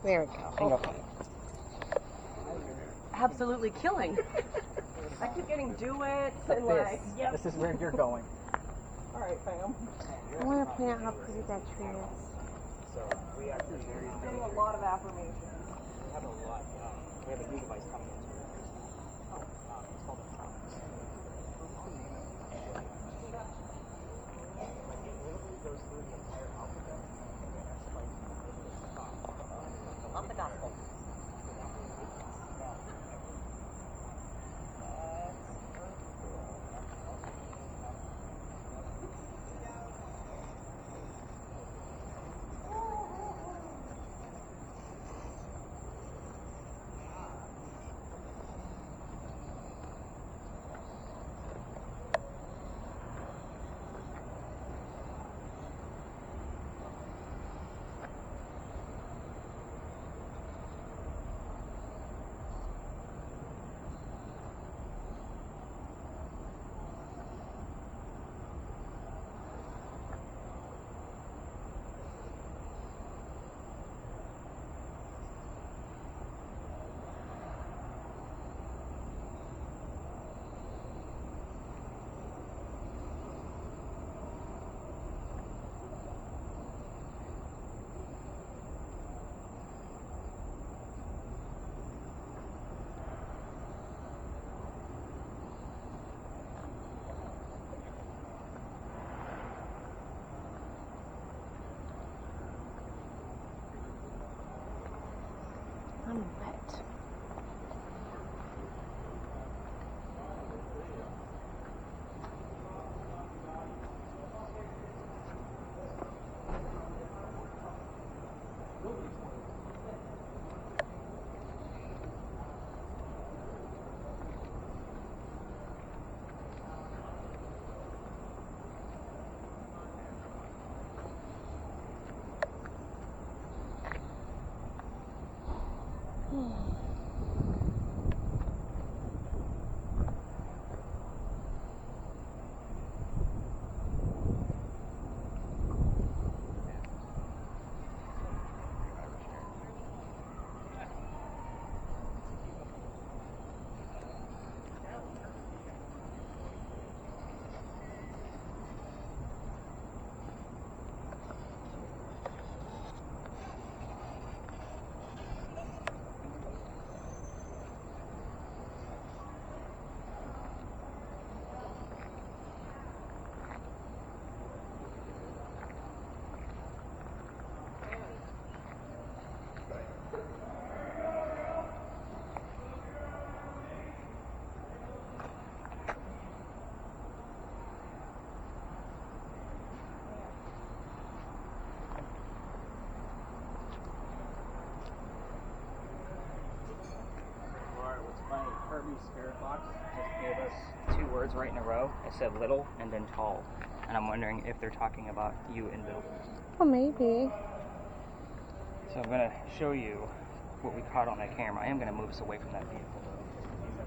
There we go. Okay. Absolutely killing. I keep getting duets and like, yep. This is where you're going. All right, fam. I want to point out how pretty that tree is. So we actually Doing a lot of affirmations. we have a lot. We have a new device coming into it. It's called a prompt. And it goes through the entire alphabet and then explains the top. Love the gospel. I'm wet. Kirby's Spirit Box just gave us 2 words right in a row. It said little and then tall. And I'm wondering if they're talking about you and Bill. Oh, maybe. So I'm going to show you what we caught on that camera. I am going to move us away from that vehicle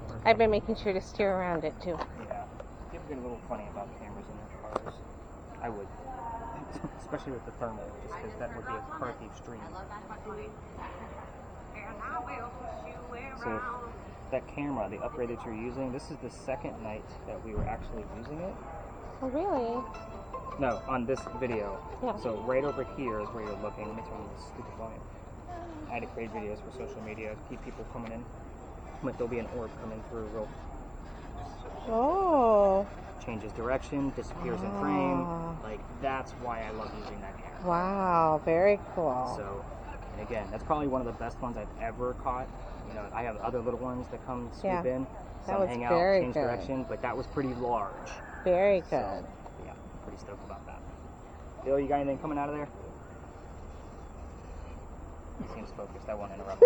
though. I've been making sure to steer around it too. Yeah. People get a little funny about cameras in their cars. I would. Especially with the thermal, just because that would be a car thief's dream. So that camera, the upgrade that you're using, this is the second night that we were actually using it. Oh, really? No, on this video. Yeah. So right over here is where you're looking. Let me turn this stupid volume. I had to create videos for social media to keep people coming in. But there'll be an orb coming through real. Oh. Changes direction, disappears in frame. Like, that's why I love using that camera. Wow, very cool. So, and again, that's probably one of the best ones I've ever caught. You know, I have other little ones that come swoop in. Some hang out, change direction, but that was pretty large. Very good. So, yeah, pretty stoked about that. Bill, you got anything coming out of there? He seems focused. I won't interrupt.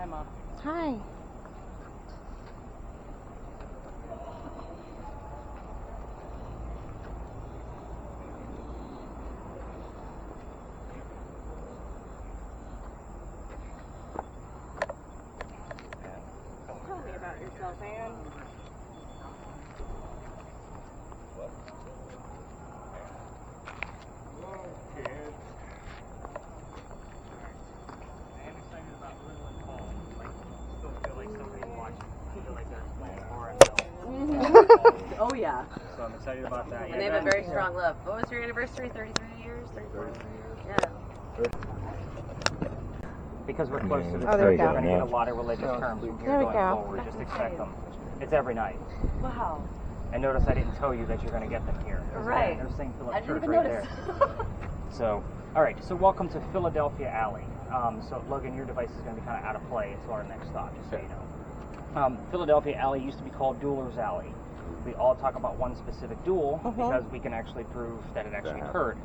Hi, Mom. Hi. Tell me about yourself, Anne. Oh yeah. So I'm excited about that. And they have a very strong love. What was your anniversary? 33 years? 34 years? Yeah. Because we're close to this, Oh, there we we're go. going to get a lot of religious terms from here There we going go. forward. Just expect them. It's every night. Wow. And notice I didn't tell you that you're going to get them here. Right. There's St. Philip I didn't Church even right notice. there. So, all right. So welcome to Philadelphia Alley. So Logan, your device is going to be kind of out of play until our next stop, just so you know. Philadelphia Alley used to be called Dueler's Alley. We all talk about one specific duel because we can actually prove that it actually occurred.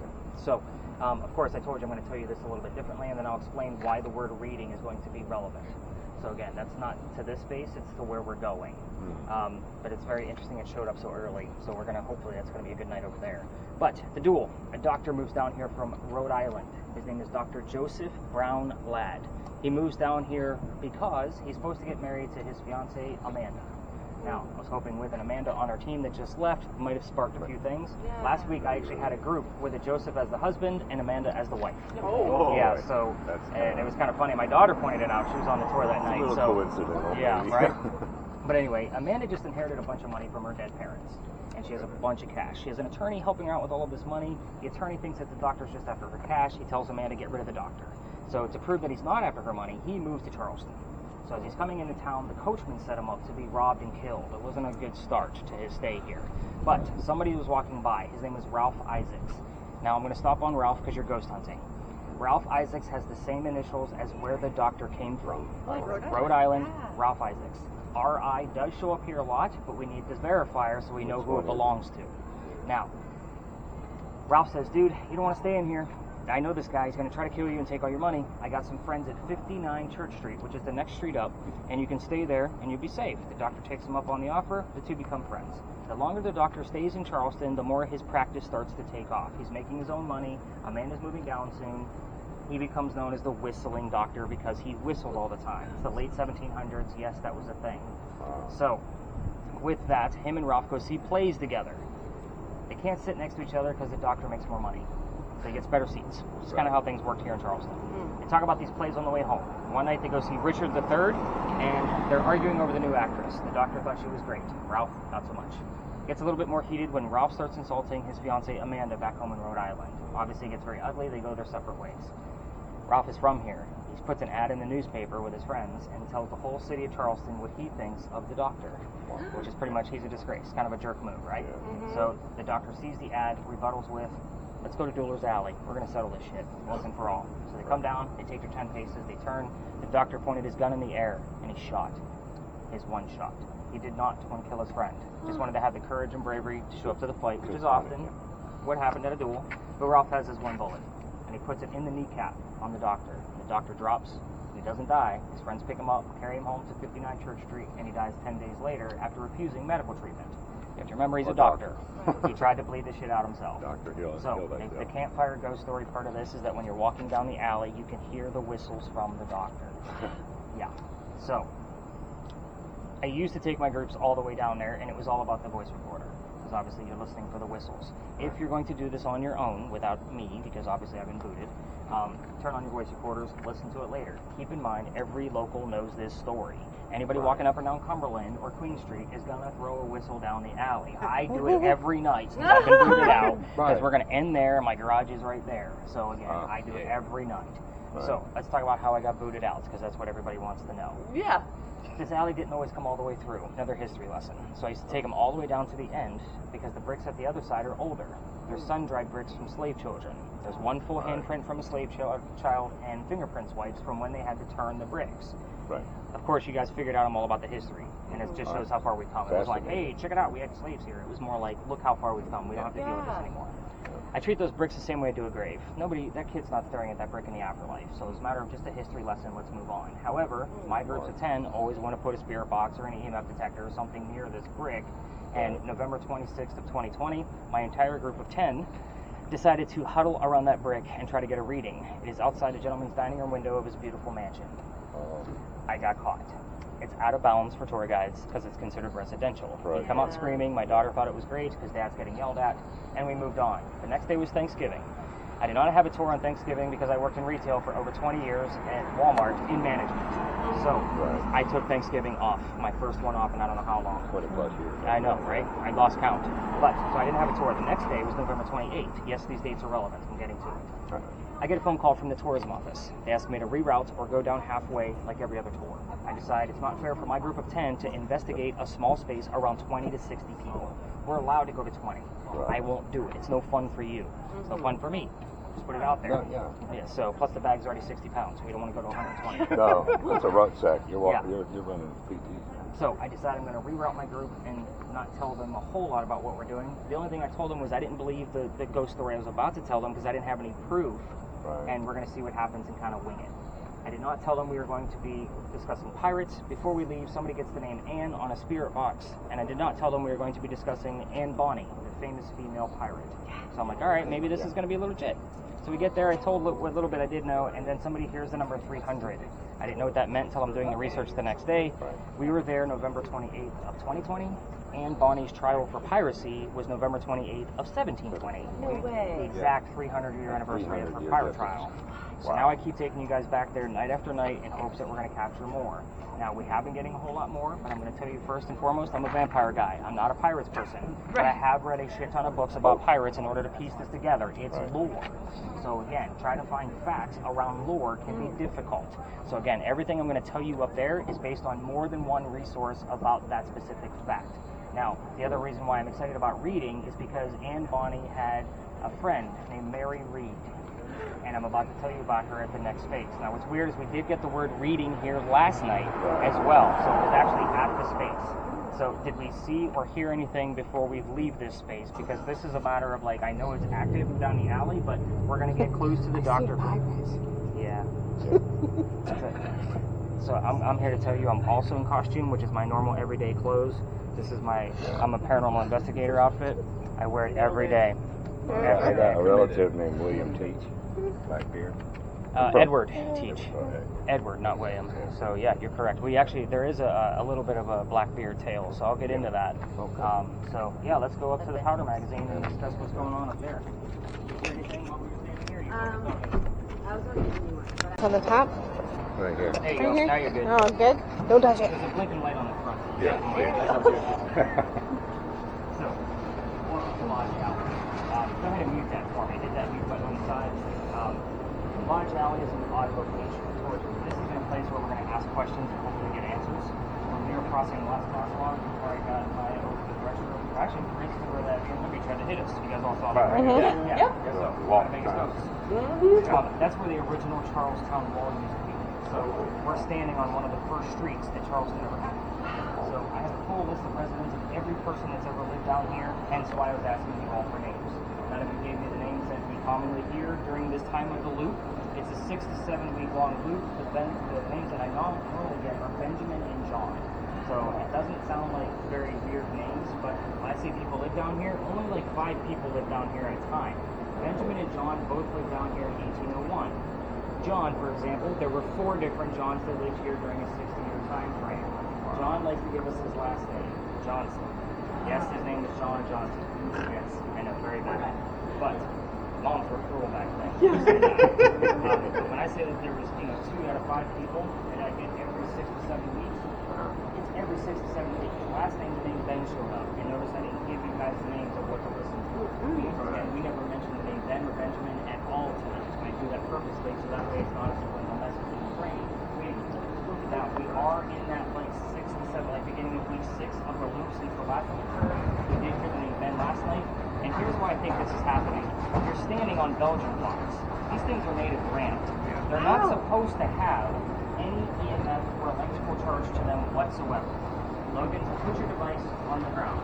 So, of course, I told you I'm going to tell you this a little bit differently, and then I'll explain why the word reading is going to be relevant. So again, that's not to this space, it's to where we're going. But it's very interesting it showed up so early, so we're going to, hopefully that's going to be a good night over there. But the duel, a doctor moves down here from Rhode Island. His name is Dr. Joseph Brown Ladd. He moves down here because he's supposed to get married to his fiancée, Amanda. Now, I was hoping with an Amanda on our team that just left, might have sparked a few things. Yeah. Last week, I actually had a group with a Joseph as the husband and Amanda as the wife. Oh. Yeah, so, and it was kind of funny. My daughter pointed it out. She was on the tour that night. It's a little coincidental. Yeah, maybe. right? But anyway, Amanda just inherited a bunch of money from her dead parents. And she has a bunch of cash. She has an attorney helping her out with all of this money. The attorney thinks that the doctor's just after her cash. He tells Amanda to get rid of the doctor. So to prove that he's not after her money, he moves to Charleston. So as he's coming into town, the coachman set him up to be robbed and killed. It wasn't a good start to his stay here. But somebody was walking by. His name was Ralph Isaacs. Now I'm going to stop on Ralph because you're ghost hunting. Ralph Isaacs has the same initials as where the doctor came from. Rhode Island, Ralph Isaacs. RI does show up here a lot, but we need this verifier so we know who it belongs to. Now, Ralph says, dude, you don't want to stay in here. I know this guy. He's going to try to kill you and take all your money. I got some friends at 59 Church Street, which is the next street up, and you can stay there and you'll be safe. The doctor takes him up on the offer. The two become friends. The longer the doctor stays in Charleston, the more his practice starts to take off. He's making his own money. Amanda's moving down soon. He becomes known as the whistling doctor because he whistled all the time. It's the late 1700s. Yes, that was a thing. So, with that, him and Ralph go see plays together. They can't sit next to each other because the doctor makes more money. So he gets better seats. It's kind of how things work here in Charleston. They talk about these plays on the way home. One night they go see Richard III, and they're arguing over the new actress. The doctor thought she was great. Ralph, not so much. Gets a little bit more heated when Ralph starts insulting his fiancée Amanda back home in Rhode Island. Obviously it gets very ugly. They go their separate ways. Ralph is from here. He puts an ad in the newspaper with his friends and tells the whole city of Charleston what he thinks of the doctor, which is pretty much he's a disgrace. Kind of a jerk move, right? So the doctor sees the ad, rebuttals with, let's go to Dueler's Alley. We're going to settle this shit once and for all. So they come down, they take their 10 paces, they turn. The doctor pointed his gun in the air, and he shot. His one shot. He did not want to kill his friend. Just wanted to have the courage and bravery to show up to the fight, which is often what happened at a duel. But Ralph has his one bullet, and he puts it in the kneecap on the doctor. The doctor drops. He doesn't die. His friends pick him up, carry him home to 59 Church Street, and he dies 10 days later after refusing medical treatment. You have to remember he's a doctor. He tried to bleed the shit out himself. So the campfire ghost story part of this is that when you're walking down the alley, you can hear the whistles from the doctor. Yeah. So I used to take my groups all the way down there, and it was all about the voice recorder. Because obviously you're listening for the whistles. If you're going to do this on your own without me, because obviously I've been booted, turn on your voice recorders, listen to it later. Keep in mind, every local knows this story. Anybody walking up and down Cumberland or Queen Street is going to throw a whistle down the alley. I do it every night since I've been booted out, because we're going to end there, and my garage is right there. So again, I do it every night. So let's talk about how I got booted out, because that's what everybody wants to know. Yeah. This alley didn't always come all the way through. Another history lesson. So I used to take them all the way down to the end because the bricks at the other side are older. They're sun-dried bricks from slave children. There's one full handprint from a slave child and fingerprint swipes from when they had to turn the bricks. Right. Of course, you guys figured out I'm all about the history, and it just shows how far we've come. It was like, hey, check it out, we had slaves here. It was more like, look how far we've come. We don't have to deal with this anymore. I treat those bricks the same way I do a grave. That kid's not staring at that brick in the afterlife. So it's a matter of just a history lesson. Let's move on. However, my groups of 10 always want to put a spirit box or an EMF detector or something near this brick. And November 26th of 2020, my entire group of 10 decided to huddle around that brick and try to get a reading. It is outside a gentleman's dining room window of his beautiful mansion. I got caught. It's out of bounds for tour guides because it's considered residential. Right. They come out screaming. My daughter thought it was great because Dad's getting yelled at, and we moved on. The next day was Thanksgiving. I did not have a tour on Thanksgiving because I worked in retail for over 20 years at Walmart in management. So I took Thanksgiving off, my first one off, and I don't know how long. 20 plus years. I know, right? I lost count. But, so I didn't have a tour. The next day was November 28th. Yes, these dates are relevant. I'm getting to it. I get a phone call from the tourism office. They ask me to reroute or go down halfway like every other tour. I decide it's not fair for my group of 10 to investigate a small space around 20 to 60 people. We're allowed to go to 20. I won't do it. It's no fun for you. It's no fun for me. Just put it out there. Yeah, so plus the bag's already 60 pounds. We don't want to go to 120. No, that's a rucksack. You're running PT. So I decided I'm going to reroute my group and not tell them a whole lot about what we're doing. The only thing I told them was I didn't believe the ghost story I was about to tell them because I didn't have any proof. Right. And we're going to see what happens and kind of wing it. I did not tell them we were going to be discussing pirates. Before we leave, somebody gets the name Anne on a spirit box. And I did not tell them we were going to be discussing Anne Bonny, the famous female pirate. So I'm like, all right, maybe this is going to be a little legit. So we get there, I told what little bit I did know, and then somebody hears the number 300. I didn't know what that meant until I'm doing the research the next day. We were there November 28th of 2020. Anne Bonny's trial for piracy was November 28th of 1720. No way. The exact 300-year anniversary of her pirate trial. So now I keep taking you guys back there night after night in hopes that we're going to capture more. Now, we have been getting a whole lot more, but I'm going to tell you first and foremost, I'm a vampire guy. I'm not a pirates person, but I have read a shit ton of books about pirates in order to piece this together. It's lore. So again, trying to find facts around lore can be difficult. So again, everything I'm going to tell you up there is based on more than one resource about that specific fact. Now, the other reason why I'm excited about reading is because Anne Bonny had a friend named Mary Reed. And I'm about to tell you about her at the next space. Now, what's weird is we did get the word reading here last night as well, so it was actually at the space. So did we see or hear anything before we leave this space? Because this is a matter of, like, I know it's active down the alley, but we're going to get clues to the doctor. Yeah. That's it. So I'm here to tell you I'm also in costume, which is my normal everyday clothes. This is I'm a paranormal investigator outfit. I wear it every day. I got a relative named William Teach, Blackbeard. Edward Teach. Okay. Edward, not William. So yeah, you're correct. There is a little bit of a Blackbeard tale, so I'll get into that. Okay. So yeah, let's go up to the powder magazine and discuss what's going on up there. Is there anything while we were standing here? I was going to give you one, but On the top? Right here. There you Right go. here? Now you're good. Oh, good. Don't touch it. There's a blinking light on the front. Yeah. So, welcome to Lodge Alley. Go ahead and mute that for me. Hit that mute button on the side. Lodge Alley is an odd location. This is a place where we're going to ask questions and hopefully get answers. When we were crossing the last crosswalk, before I got my over to the restroom, actually raced to where that BMW tried to hit us. You guys all saw that, right? Yeah. Yep. So, Long Vegas time. Ghost. That's where the original Charlestown Wall used to be. So we're standing on one of the first streets that Charleston ever had. So I have a full list of residents of every person that's ever lived down here, hence why I was asking you all for names. None of you gave me the names that we commonly hear during this time of the loop. It's a 6 to 7 week long loop. The names that I normally get are Benjamin and John. So it doesn't sound like very weird names, but when I say people live down here, only like 5 people live down here at a time. Benjamin and John both lived down here in 1801. John, for example, there were 4 different Johns that lived here during a 60-year time frame. John likes to give us his last name, Johnson. Yes, his name was John Johnson. Yes, I know, very bad. But moms were cruel back then. When I say that there was, 2 out of 5 people that I get every 6 to 7 weeks, it's every 6 to 7 weeks. Last name, the name Ben showed up. And notice I didn't give you guys the names of what to listen to. And we never mentioned the name Ben or Benjamin at all tonight. I do that purposely so that way it's not a subliminal message in the brain. Now, we are in that like 6 to 7, like beginning of week 6 of the loop since the last one occurred. We did hear the name Ben last night. And here's why I think this is happening. You're standing on Belgian blocks. These things are made of granite. They're not supposed to have any EMF or electrical charge to them whatsoever. Logan, put your device on the ground.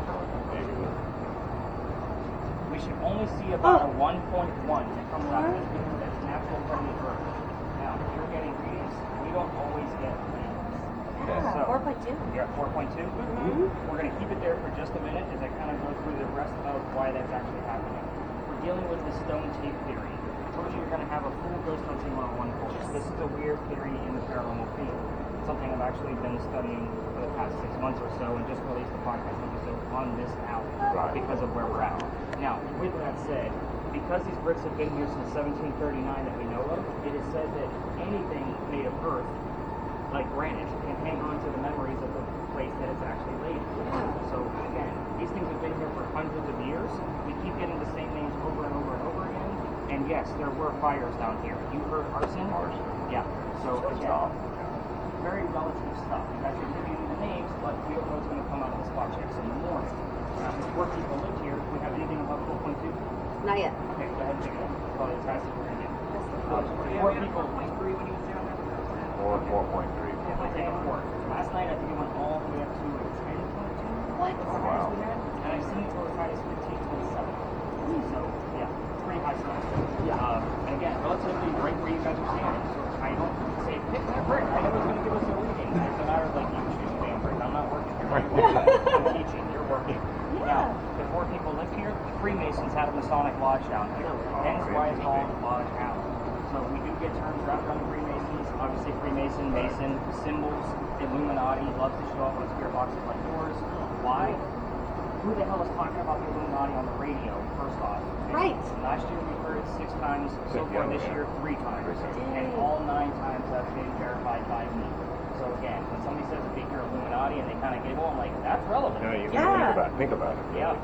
We should only see about a 1.1 that comes out of this because that's natural from the earth. Now, if you're getting readings, we don't always get readings. Yeah, So, 4.2. you're at 4.2? We're going to keep it there for just a minute as I kind of go through the rest of why that's actually happening. We're dealing with the stone tape theory. I told you you're going to have a full ghost hunting 101 course. This is a weird theory in the paranormal field. It's something I've actually been studying for the past 6 months or so and just released a podcast episode on this alley because of where we're at. Now, with that said, because these bricks have been here since 1739 that we know of, it is said that anything made of earth, like granite, can hang on to the memories of the place that it's actually laid in. So again, these things have been here for hundreds of years. We keep getting the same names over and over and over again. And yes, there were fires down here. You heard arson? Arson. Yeah. So again, very relative stuff. You guys can give you the names, but we don't know what's going to come out of the spot checks in the morning. Now, before people live here, do we have anything above 4.2? Not yet. Okay, go ahead and take it. Probably the fastest we're going to get. Before people live here, when you was down there? 4.3. I'll take a 4. Last night, I think it went all the way up to 10.2. What? That's the highest we had. And I've seen it go as high as 15.7. So, yeah, it's pretty high stuff. And again, relatively right where you guys are standing. So I don't say, pick that brick. I know it's going to give us a reading. It's a matter of like, you choose the damn brick. I'm not working here. I'm teaching. You're working. Now, before people lived here, the Freemasons had a Masonic lodge down there. Hence why it's called Lodge Alley. So we do get terms wrapped around the Freemasons. Obviously, Freemason, Mason, symbols, Illuminati, love to show up on spirit boxes like yours. Why? Who the hell is talking about the Illuminati on the radio, first off? Right. Last year we heard it 6 times, so far this year 3 times. And all 9 times have been verified by me. So again, when somebody says that they hear Illuminati and they kind of giggle, I'm like, that's relevant. No, you think about it. Yeah.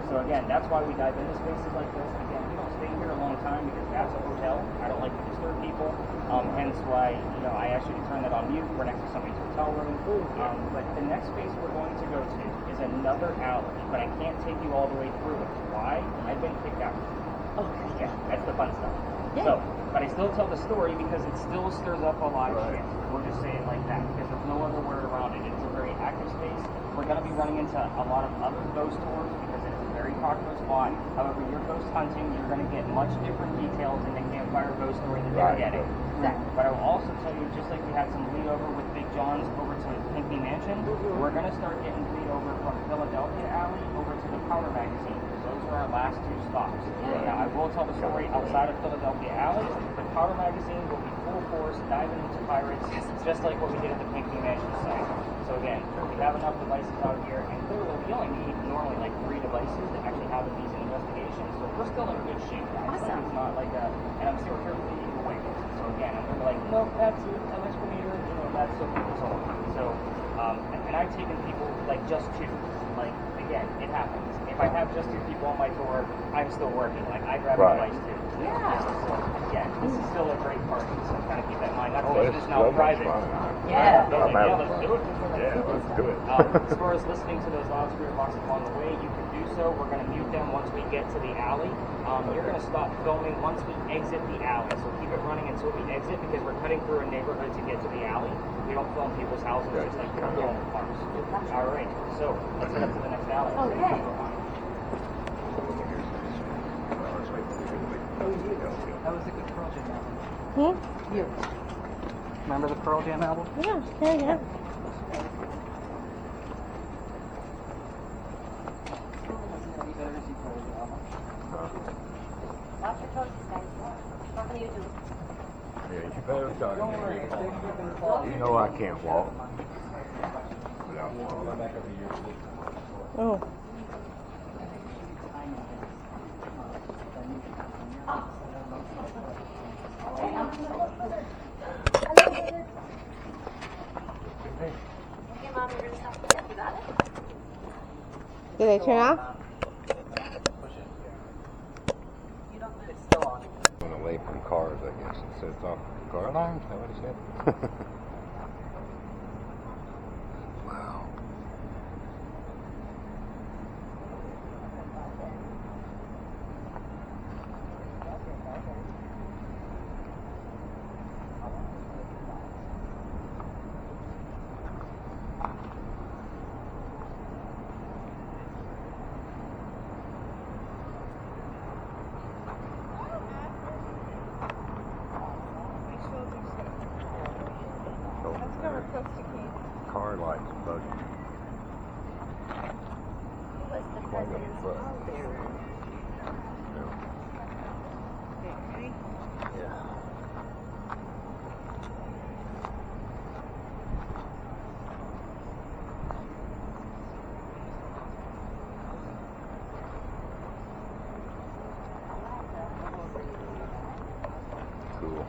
So again, that's why we dive into spaces like this. Again, we don't stay here a long time because that's a hotel. I don't like to disturb people. Hence why, I asked you to turn that on mute. We're next to somebody's hotel room. But the next space we're going to go to is another alley, but I can't take you all the way through it. Why? I've been kicked out. Okay. Yeah, that's the fun stuff. Yeah. So, but I still tell the story because it still stirs up a lot of shit. We'll just say it like that because there's no other word around it. It's a very active space. We're going to be running into a lot of other ghost tours because it is a very popular spot. However, your ghost hunting, you're going to get much different details in the campfire ghost story that they're getting. Exactly. But I will also tell you, just like we had some bleed over with Big John's over to Pinckney Mansion, we're going to start getting bleed over from Philadelphia Alley over to the Powder Magazine. Those are our last 2 stops. Now, I will tell the story outside of Philadelphia Alley. The Powder Magazine will be full force diving into pirates, just like what we did at the Pinckney Mansion site. So again, we have enough devices out here, and clearly we only need normally like 3 devices to actually have these investigations. So we're still in good shape, guys. Awesome. It's not like and I'm still carefully away. So again, I'm gonna be like, nope, that's an excavator, that's so cool. So, and I've taken people like just 2. Like again, it happens. If I have just 2 people on my tour, I'm still working. Like I grab a device too. Yeah. So again, this is still a great party. So kind of keep that in mind. Not to mention it's now private. Yeah. Let's do it. Yeah, let's do it. As far as listening to those loud spirit boxes along the way, you can do so. We're going to mute them once we get to the alley. You're going to stop filming once we exit the alley. So keep it running until we exit because we're cutting through a neighborhood to get to the alley. We don't film people's houses just like we're filming farms. All right. So let's head up to the next alley. Okay. That was a good Pearl Jam album. Hmm? Remember the Pearl Jam album? Yeah. Watch your choices, guys. Talk on YouTube. Yeah, you better start. You know I can't walk without falling. Oh. Okay, Mom, you're going to stop there. You got it? Did they turn off? It's still on. Went away from cars, I guess. It sets off car alarms. Is that what he said? Wow. on your foot. No. Ready? Yeah. Cool.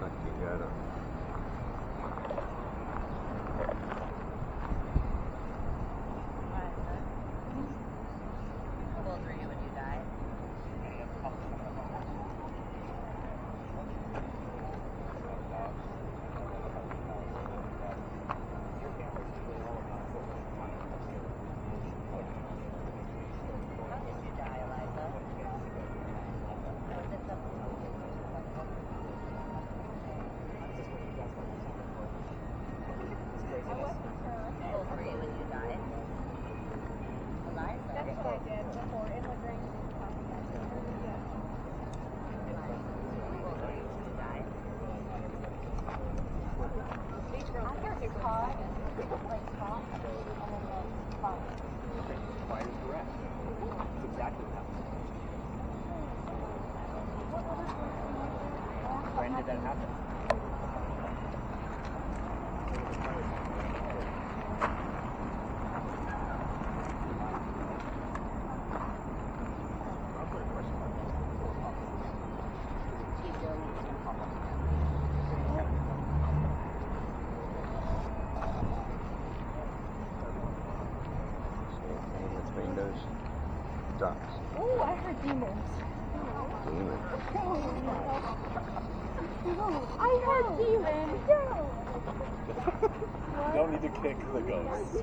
Like you got a How old were you when you died? How did you die, Eliza? Was it something? How old were you when you died? Eliza? That's what I did before in the green coffee. These girls are too hot. Like hot. And then the fun. Why is correct? That's exactly what happened. When did that happen? It's windows. Ducks. Oh, I heard demons. Demon. I heard demons. You don't need to kick the ghosts.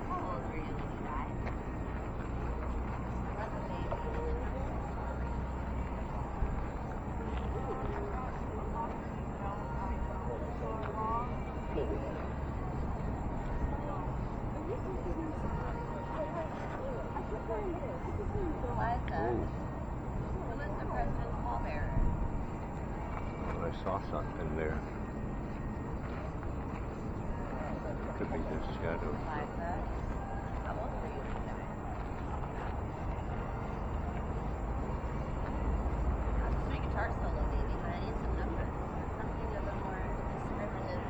How old were you when you died? I was a baby. Eliza, who is the president's pallbearer? I saw something there. Could be just shadow. Eliza, how old were you when you died? I was doing guitar solo, baby, but I need some numbers. Something a little more descriptive.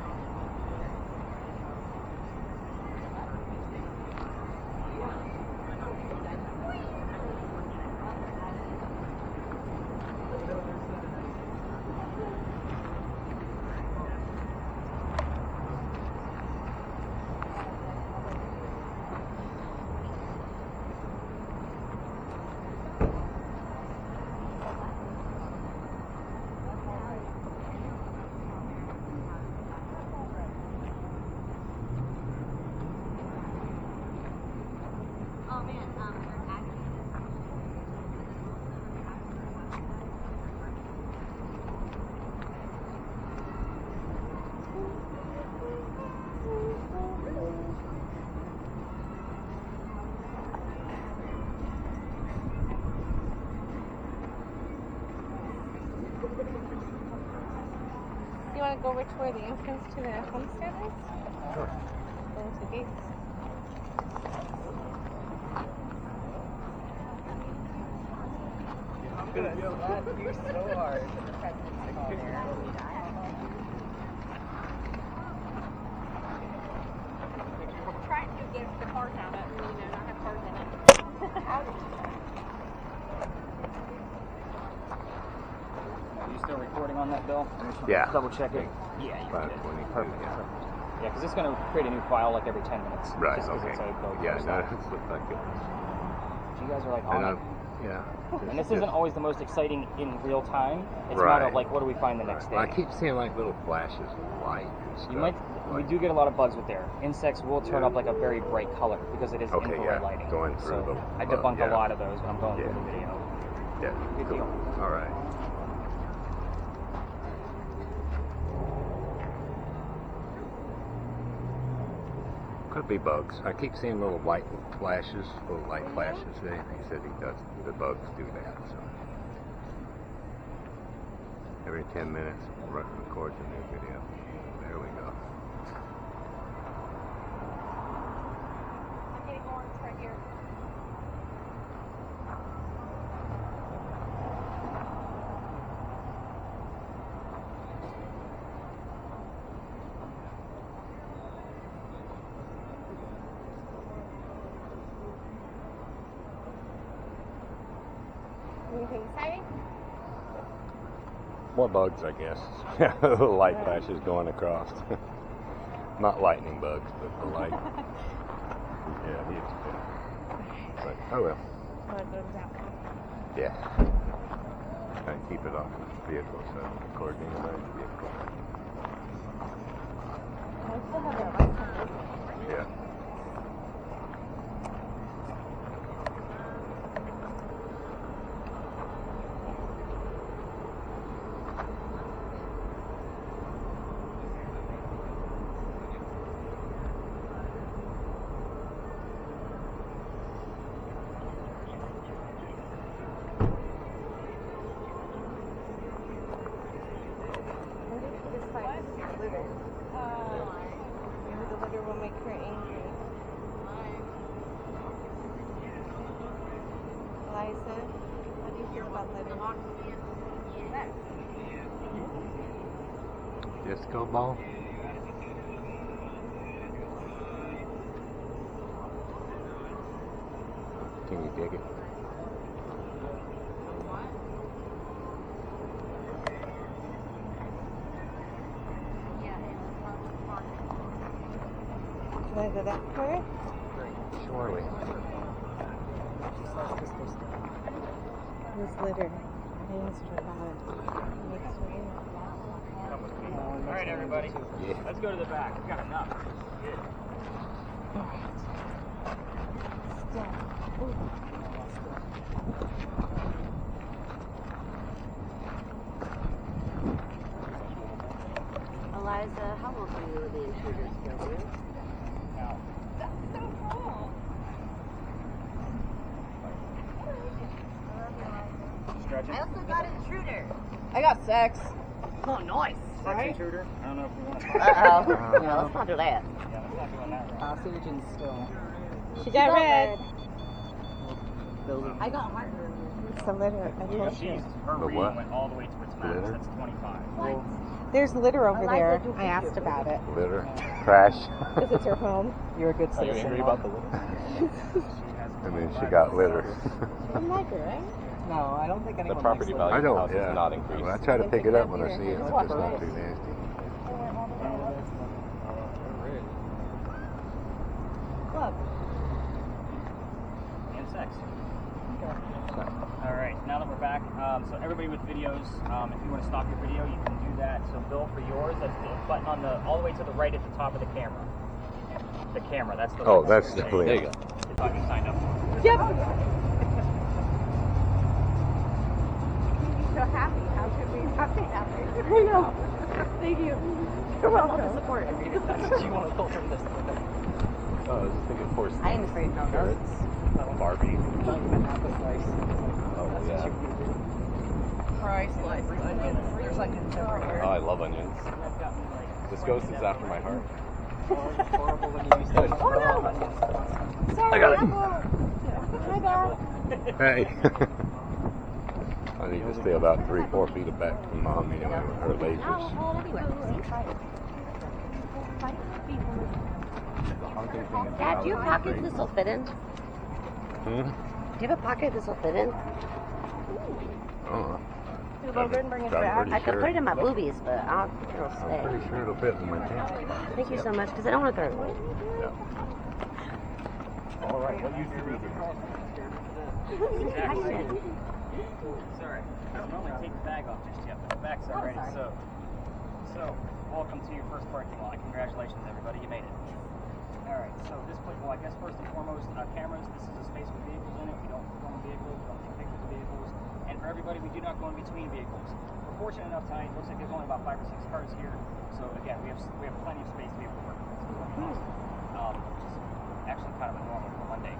Oh man, You want to go which way the entrance to the homestead is? Sure. There's the gates. I'm gonna slap you so hard. The president's pallbearer when you died. Trying to get the cars out of, not have cars in it. Are you still recording on that, Bill? Yeah. Double check it. Yeah, you're good. 522. Perfect. Yeah. Yeah, because it's going to create a new file like every 10 minutes. Right. Just 'cause Okay. it's a code Yeah. for No, stuff. it looked like it was. So you guys are like And on it. yeah. And this isn't always the most exciting in real time. It's a Right. matter of like, what do we find the next day? I keep seeing like little flashes of light and stuff. You might We do get a lot of bugs with there. Insects will turn up like a very bright color because it is Okay, infrared yeah, lighting. going through so the I debunk yeah. a lot of those when I'm going through the video. Yeah, Good cool. deal. All right. Could be bugs. I keep seeing little light flashes, He said he does. The bugs do that. So every 10 minutes, records a new video. There we go. I'm getting orange right here. Anything exciting? More bugs, I guess. Little light flashes going across. Not lightning bugs, but the light. Yeah, yeah. But, oh well. Yeah. I keep it off the vehicle so I don't record anybody's vehicle. I still have that license. Yeah. It's like litter. Maybe the litter will make her angry. Eliza, how do you feel about litter? Disco ball? Can you dig it? Can I go that far? Surely. This litter hangs her bad. Makes her angry. All right, everybody. Yeah. Let's go to the back. We've got enough. Good. Eliza, how old were you when the intruders killed you? Now, That's so cool. stretch it. I also got an intruder. I got sex. Oh, nice. Sex intruder. I don't know if we want to talk Uh-oh. about No, let's not do that. Yeah, let's not doing that right. Hostage and still She got red. building. I got heart earlier. It's the litter. I Well, told you. she's, her The reading what? went all the way to its max. Glitter? That's 25. What? There's litter over Eliza, there. do I asked about it. Litter? Trash? Because it's her home. You're a good Are you citizen. angry Mom. about the litter? And then she got litter. I like her, right? No, I don't think anyone The property likes value I of the don't, house yeah. has not increased. Well, I try to pick it up when I see it. Just It's walk not away. too nasty. Look. And sex. All right, now that we're back, so everybody with videos, if you want to stop your video, you can do that. So Bill, for yours, that's the button on the all the way to the right at the top of the camera. The camera, that's the. Oh, that's the There you go. I thought you signed up for it. Yep. So happy. How could we not be happy? I know. Thank you. You're welcome. Support. Do you want to pull from this? Oh, I was just thinking horse. I am afraid no Carrots. Barbie. Not even half a slice. Oh, yeah. Priceless onions. There's onions everywhere. Oh, I love onions. This ghost is after my heart. Horrible when you used to. Oh, no. Sorry, I got it. My bad. Hey. I need to stay about 3-4 feet back from Mom anyway with her lasers. Dad, do you have pockets this will fit in? Do Hmm? you have a pocket this will fit in? Oh. You go good and bring it I'm back. pretty I could sure. put it in my boobies, but I don't think it'll I'm stay. pretty sure it'll fit in my pants. Thank you so much, because I don't want to throw it away. Yeah. All right, what used to be here? Exactly. Sorry, I don't normally take the bag off just yet, but the back's already so. welcome to your first parking lot. Congratulations, everybody, you made it. All right, so this place, well, I guess first and foremost, cameras. This is a space with vehicles in it. We don't go in vehicles, we don't take pictures of vehicles. And for everybody, we do not go in between vehicles. We're fortunate enough tonight, it looks like there's only about 5 or 6 cars here. So again, we have plenty of space to be able to work with. This is awesome. Which is actually kind of a normal for Monday.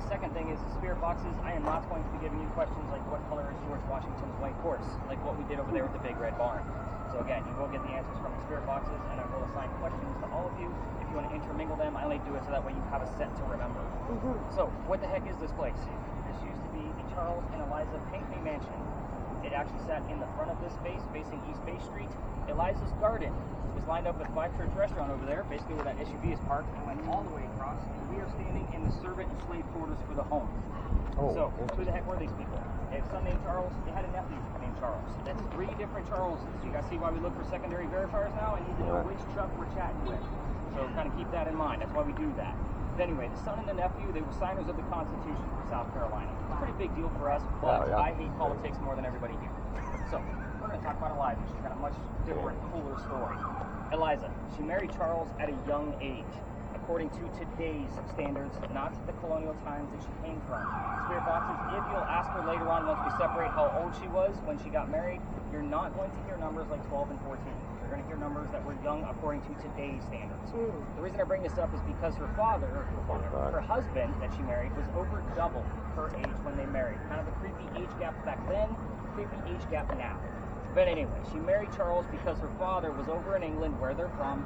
Second thing is the spirit boxes. I am not going to be giving you questions like what color is George Washington's white horse, like what we did over there with the big red barn. So again, you will get the answers from the spirit boxes, and I will assign questions to all of you. If you want to intermingle them, I only do it so that way you have a set to remember. So, what the heck is this place? This used to be the Charles and Eliza Pinckney Mansion. It actually sat in the front of this space, facing East Bay Street. Eliza's garden was lined up with Five Church Restaurant over there, basically where that SUV is parked, and went all the way across. And we are standing in the servant and slave quarters for the home. So, who the heck were these people? They have a son named Charles. They had a nephew named Charles. That's 3 different Charleses. You guys see why we look for secondary verifiers now? I need to know which Chuck we're chatting with. So kind of keep that in mind. That's why we do that. But anyway, the son and the nephew, they were signers of the Constitution for South Carolina. Pretty big deal for us, but I hate politics more than everybody here. So we're going to talk about Eliza. She's got a much different, cooler story. Eliza, she married Charles at a young age. According to today's standards, not the colonial times that she came from. Spirit boxes, if you'll ask her later on once we separate how old she was when she got married, you're not going to hear numbers like 12 and 14. You're going to hear numbers that were young according to today's standards. The reason I bring this up is because her husband that she married was over double her age when they married. Kind of a creepy age gap back then, creepy age gap now. But anyway, she married Charles because her father was over in England, where they're from.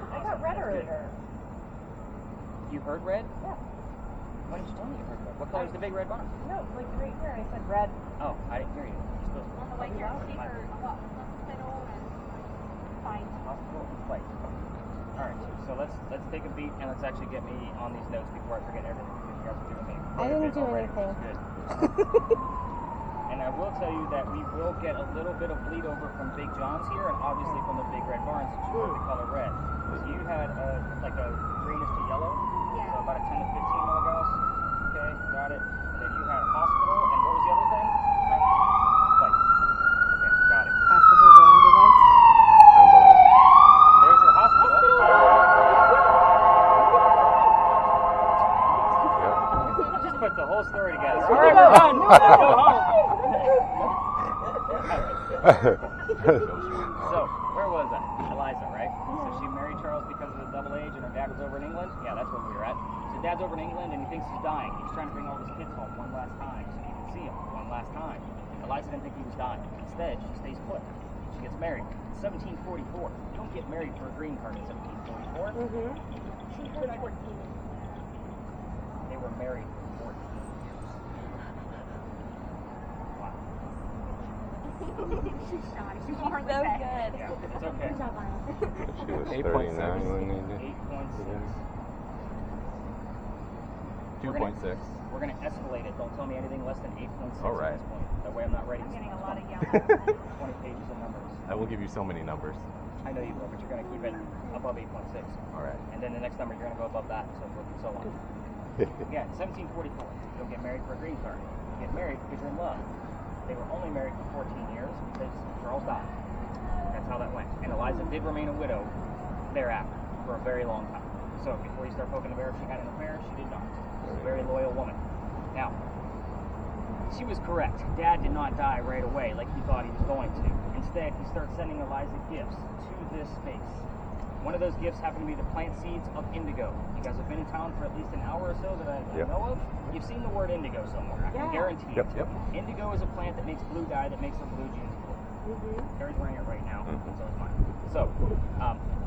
I got red earlier. You heard red? Yeah. Why didn't you tell me you heard red? What color is the big red barn? No, like right here. I said red. Oh, I didn't hear you. Just go. On the way here, paper, hospital and fine. Hospital and plate. All right, so let's take a beat and let's actually get me on these notes before I forget everything that you guys are doing. I didn't do anything. Good. And I will tell you that we will get a little bit of bleed over from Big John's here, and obviously from the big red barns, since you heard the color red. So you had like a greenish to yellow, so about a 10 to 15 milligauss. Okay, got it. And then you had hospital, and what was the other thing? Like, okay, got it. Possible the ambulance. There's your hospital. Just put the whole story together. All right, we're done. Go home. So, where was I? Eliza, right? So she married Charles because of the double age, and her dad was over in England. Yeah, that's where we were at. So dad's over in England, and he thinks he's dying. He's trying to bring all his kids home one last time so he can see them one last time. Eliza didn't think he was dying. Instead, she stays put. She gets married. 1744. You don't get married for a green card in 1744. She turned 14. They were married for 14 years. Wow. She's shy. She's So good. Yeah, it's okay. Good job, Lionel. She was 8.6. 39 when they did. 8.6. 2.6. We're going to escalate it. Don't tell me anything less than 8.6 All right. at this point. That way I'm not writing I'm getting a lot of 20 yellow. pages of numbers. I will give you so many numbers. I know you will, but you're going to keep it above 8.6. All right. And then the next number, you're going to go above that, and so forth and so on. Again, 1744. You don't get married for a green card. You get married because you're in love. They were only married for 14 years because Charles died. That's how that went. And Eliza did remain a widow thereafter for a very long time. So before you start poking the bear, if she had an affair, she did not. She was a very loyal woman. Now, she was correct. Dad did not die right away like he thought he was going to. Instead, he starts sending Eliza gifts to this space. One of those gifts happened to be the plant seeds of indigo. You guys have been in town for at least an hour or so that I know of. You've seen the word indigo somewhere. I can guarantee it. Yep. Indigo is a plant that makes blue dye that makes her blue jeans blue. Carrie's wearing it right now, and so is mine. So,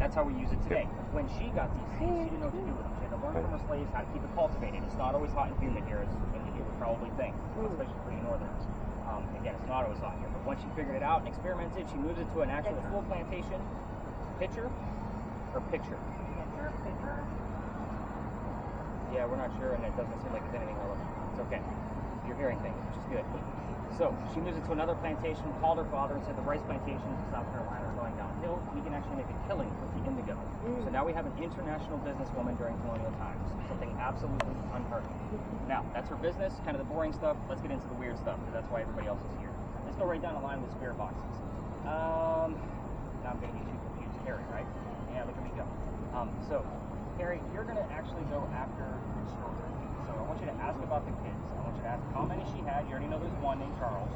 that's how we use it today. When she got these seeds, she didn't know what to do with them. She had to learn from her slaves how to keep it cultivated. It's not always hot and humid here, as you would probably think, especially for you northerners. Again, it's not always hot here, but once she figured it out and experimented, she moved it to an actual full plantation. Picture? Picture. Yeah, we're not sure, and it doesn't seem like it's anything relevant. It's okay. You're hearing things, which is good. So, she moves it to another plantation, called her father, and said the rice plantations in South Carolina are going downhill. We can actually make a killing with the indigo. So now we have an international businesswoman during colonial times. Something absolutely unheard of. Now, that's her business, kind of the boring stuff. Let's get into the weird stuff, because that's why everybody else is here. Let's go right down the line with spirit boxes. now I'm getting you too confused. Harry, right? Yeah, look at me go. So, Harry, you're going to actually go after the children. So I want you to ask about the kids. I want you to ask how many she had. You already know there's one named Charles.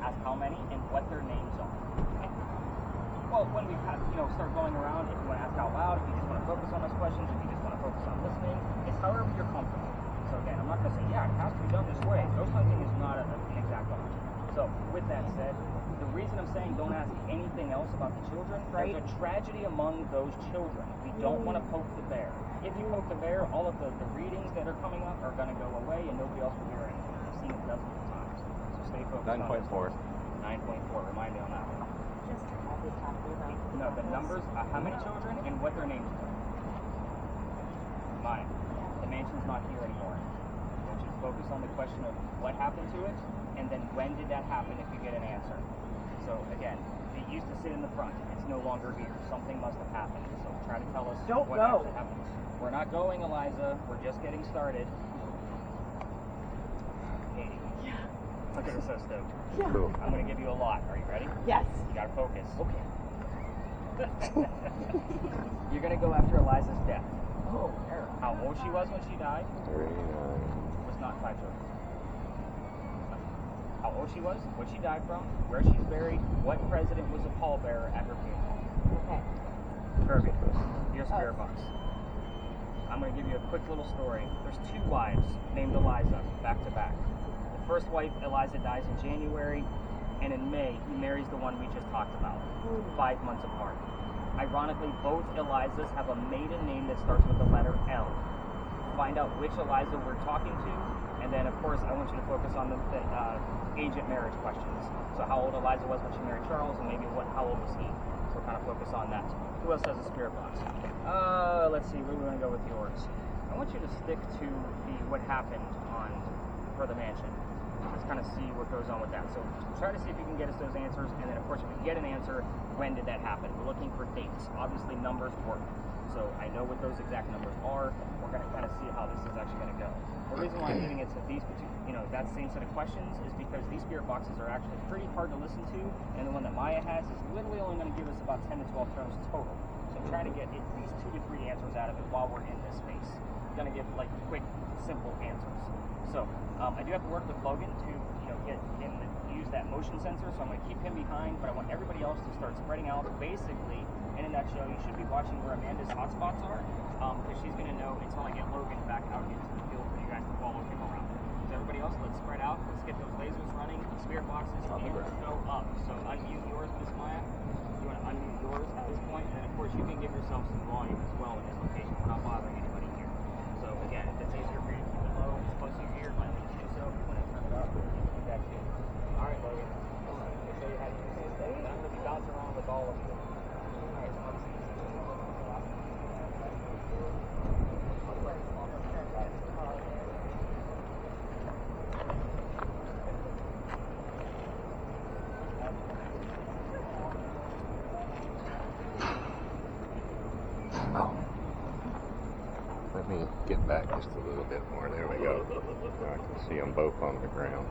Ask how many and what their names are. Okay? Well, when we start going around, if you want to ask out loud, if you just want to focus on those questions, if you just want to focus on listening, it's however you're comfortable. So again, I'm not going to say, yeah, it has to be done this way. Ghost hunting is not an exact art. So with that said, the reason I'm saying don't ask anything else about the children, there's a tragedy among those children. We don't want to poke the bear. If you poke the bear, all of the readings that are coming up are going to go away and nobody else will hear anything. I've seen it dozens of times. So stay focused 9.4. on 9.4. Remind me on that one. Just always happy about No, the numbers, how many children and what their names are. Mine. The mansion's not here anymore. I want you to focus on the question of what happened to it, and then when did that happen if you get an answer. So again, it used to sit in the front. It's no longer here. Something must have happened. So try to tell us what actually happened. We're not going, Eliza. We're just getting started. Katie. Yeah. Look at her so stoked. Yeah. Cool. I'm going to give you a lot. Are you ready? Yes. You got to focus. Okay. You're going to go after Eliza's death. Oh. How old she was when she died 39. was not 5 children. How old she was, what she died from, where she's buried, what president was a pallbearer at her funeral. Okay. Kirby, your spirit box. I'm going to give you a quick little story. There's 2 wives named Eliza, back to back. The first wife, Eliza, dies in January, and in May, he marries the one we just talked about, 5 months apart. Ironically, both Elizas have a maiden name that starts with the letter L. Find out which Eliza we're talking to, and then, of course, I want you to focus on the age at marriage questions. So how old Eliza was when she married Charles, and maybe how old was he? So kind of focus on that. Who else has a spirit box? Let's see, where are we going to go with yours? I want you to stick to what happened for the mansion. Let's kind of see what goes on with that. So try to see if you can get us those answers, and then of course if we get an answer, when did that happen? We're looking for dates. Obviously numbers work. So I know what those exact numbers are. We're going to kind of see how this is actually going to go. The reason why I'm giving it to these that same set of questions is because these spirit boxes are actually pretty hard to listen to, and the one that Maya has is literally only going to give us about 10 to 12 throws total. So I'm trying to get at least 2 to 3 answers out of it while we're in this space. I'm going to give like quick, simple answers. So I do have to work with Logan to get him to use that motion sensor, so I'm going to keep him behind, but I want everybody else to start spreading out. Basically, in a nutshell, you should be watching where Amanda's hotspots are, because she's going to know until I get Logan back out into the field for you guys to follow him around. So everybody else, let's spread out. Let's get those lasers running. Spirit boxes and go up. So unmute yours, Miss Maya. You want to unmute yours at this point, and then of course you can give yourself some volume as well in this location. We're not bothering anybody here. So again, if it's easier for you to keep it low and it's close to your ear, by all means do so. If you want to turn it up, you can do that too. All right, Logan. I'll show you how to use these things. I'm going to be bouncing around with all of you. All right, so obviously this is just a lot. Let me get back just a little bit more. There we go. I can see them both on the ground.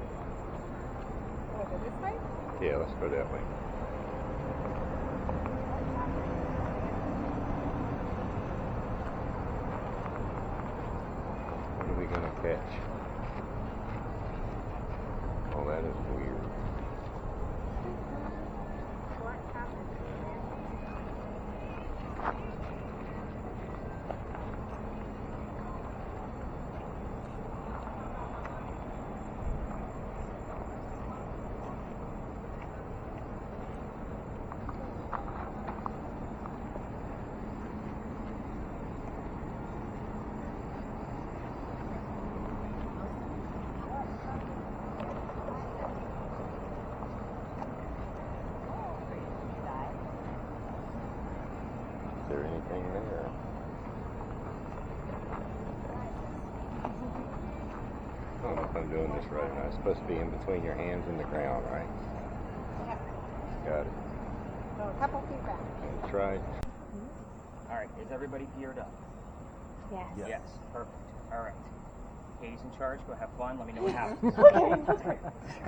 Want to go this way? Yeah, let's go that way. What are we going to catch? Oh, that is weird. What happened? Is there anything there? I don't know if I'm doing this right or not. It's supposed to be in between your hands and the ground, right? Got it. So a couple feet back. That's right. All right, is everybody geared up? Yes. Yes, perfect. All right. Katie's in charge. Go have fun. Let me know what happens.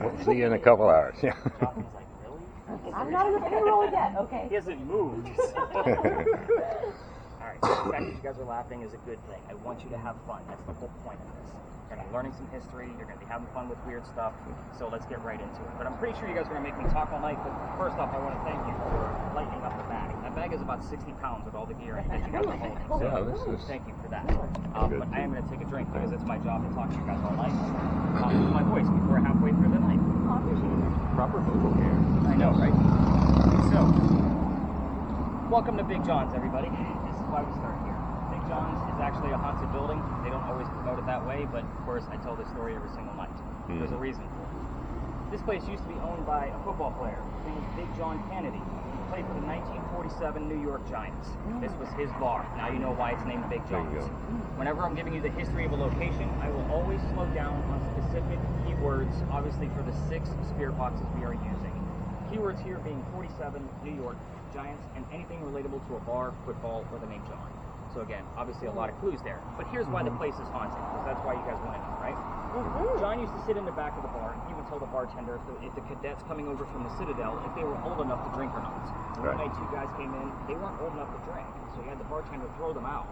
We'll see you in a couple hours. Yeah. Jonathan's like, really? I'm not in the payroll yet, okay? He hasn't moved. Alright, so the fact that you guys are laughing is a good thing. I want you to have fun. That's the whole point of this. You're going to be learning some history, you're going to be having fun with weird stuff, so let's get right into it. But I'm pretty sure you guys are going to make me talk all night, but first off, I want to thank you for lightening up the bag. That bag is about 60 pounds with all the gear that you guys are holding. So Yeah, this is thank you for that. good. But I am going to take a drink because it's my job to talk to you guys all night. With my voice before halfway through the night. Proper vocal care. I know, right? So, welcome to Big John's, everybody. This is why we start here. Big John's is actually a haunted building. They don't always promote it that way, but of course I tell this story every single night. There's a reason for it. This place used to be owned by a football player. His name was Big John Kennedy. He played for the 1947 New York Giants. This was his bar. Now you know why it's named Big John's. Whenever I'm giving you the history of a location, I will always slow down on specific keywords, obviously for the 6 spirit boxes we are using. Keywords here being 47, New York, Giants, and anything relatable to a bar, football, or the name John. So again, obviously a lot of clues there. But here's why the place is haunted, because that's why you guys want to know, right? John used to sit in the back of the bar, and he would tell the bartender if the cadets coming over from the Citadel, if they were old enough to drink or not. One night 2 guys came in, they weren't old enough to drink, so he had the bartender throw them out.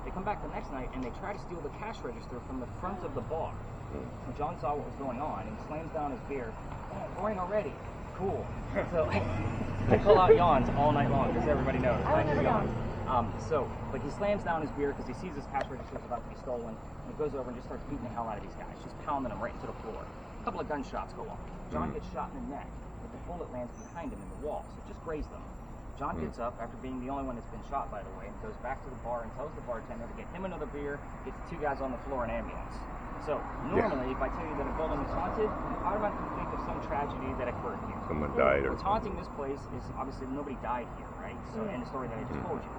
They come back the next night, and they try to steal the cash register from the front of the bar. And John saw what was going on, and he slams down his beer. Oh, going already. Cool. So I pull out yawns all night long, because everybody knows. I would never yawn. But he slams down his beer because he sees his cash register is about to be stolen, and he goes over and just starts beating the hell out of these guys, just pounding them right into the floor. A couple of gunshots go off. John gets shot in the neck, but the bullet lands behind him in the wall, so it just grazed him. John gets up after being the only one that's been shot, by the way, and goes back to the bar and tells the bartender to get him another beer, get the 2 guys on the floor in ambulance. So normally, if I tell you that a building is haunted, you automatically think of some tragedy that occurred here. Someone died or What's haunting this place is obviously nobody died here, right? So in the story that I just told you,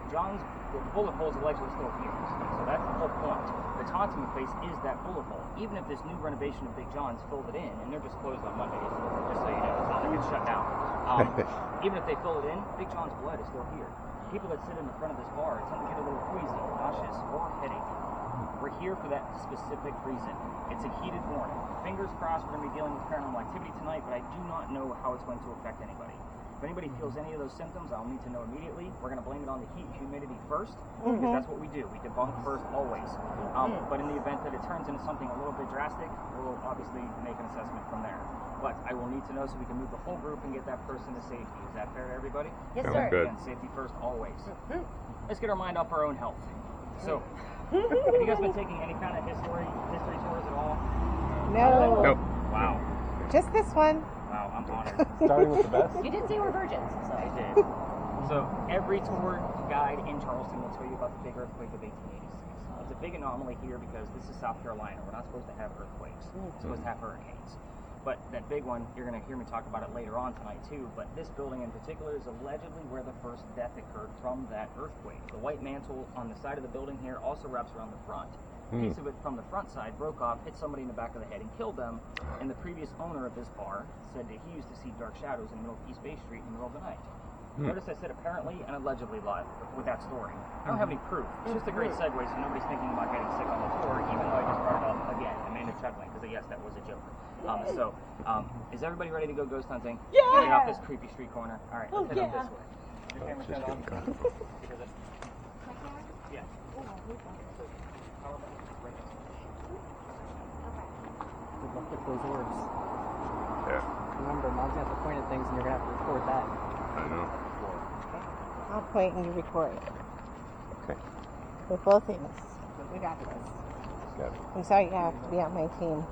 John's bullet hole is allegedly still here. So that's the whole point. What's haunting the place is that bullet hole. Even if this new renovation of Big John's filled it in, and they're just closed on Mondays, just so you know, it's not like it's shut down. Even if they fill it in, Big John's blood is still here. People that sit in the front of this bar tend to get a little queasy, nauseous, or headache. We're here for that specific reason. It's a heated morning. Fingers crossed we're going to be dealing with paranormal activity tonight, but I do not know how it's going to affect anybody. If anybody feels any of those symptoms, I'll need to know immediately. We're going to blame it on the heat and humidity first, because that's what we do. We debunk first always. But in the event that it turns into something a little bit drastic, we'll obviously make an assessment from there. But I will need to know so we can move the whole group and get that person to safety. Is that fair to everybody? Yes, Sounds sir. good. Again, safety first always. Let's get our mind off our own health. So, have you guys been taking any kind of history tours at all? No. Nope. Wow. Just this one. Wow, I'm honored. Starting with the best. You did say we're virgins, so. I did. So every tour guide in Charleston will tell you about the big earthquake of 1886. It's a big anomaly here because this is South Carolina. We're not supposed to have earthquakes. We're supposed to have hurricanes. But that big one, you're going to hear me talk about it later on tonight too, but this building in particular is allegedly where the first death occurred from that earthquake. The white mantle on the side of the building here also wraps around the front. A piece of it from the front side broke off, hit somebody in the back of the head and killed them, and the previous owner of this bar said that he used to see dark shadows in the middle of East Bay Street in the middle of the night. Notice I said apparently and allegedly live with that story. I don't have any proof. It's just a great segue so nobody's thinking about getting sick on the tour, even though I just brought it up again. Amanda's chuckling because yes, that was a joke. Is everybody ready to go ghost hunting? Yeah! Get off this creepy street corner. All right, let's head up this way. Your camera Just turned on? getting comfortable. Yeah. Power button is right next to me. Good luck with those orbs. Yeah, Remember, Mom's gonna have to point at things and you're gonna have to record that. I know. I'll point and you record. Okay. With both things. We got this. Got it. I'm sorry you have to be on my team.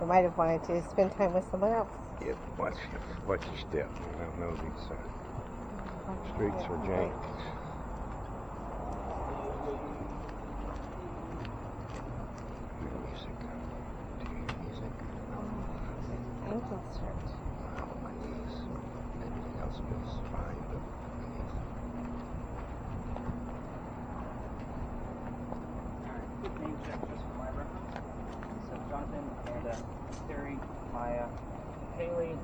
You might have wanted to spend time with someone else. Yeah, watch your step. I don't know these streets are jammed. Music. Do you hear music? Ankle stretch. Oh, my knees. Everything else feels fine, but my knees. Alright, quick name check just for my reference. So Jonathan, Amanda, Terry, Maya, Haley,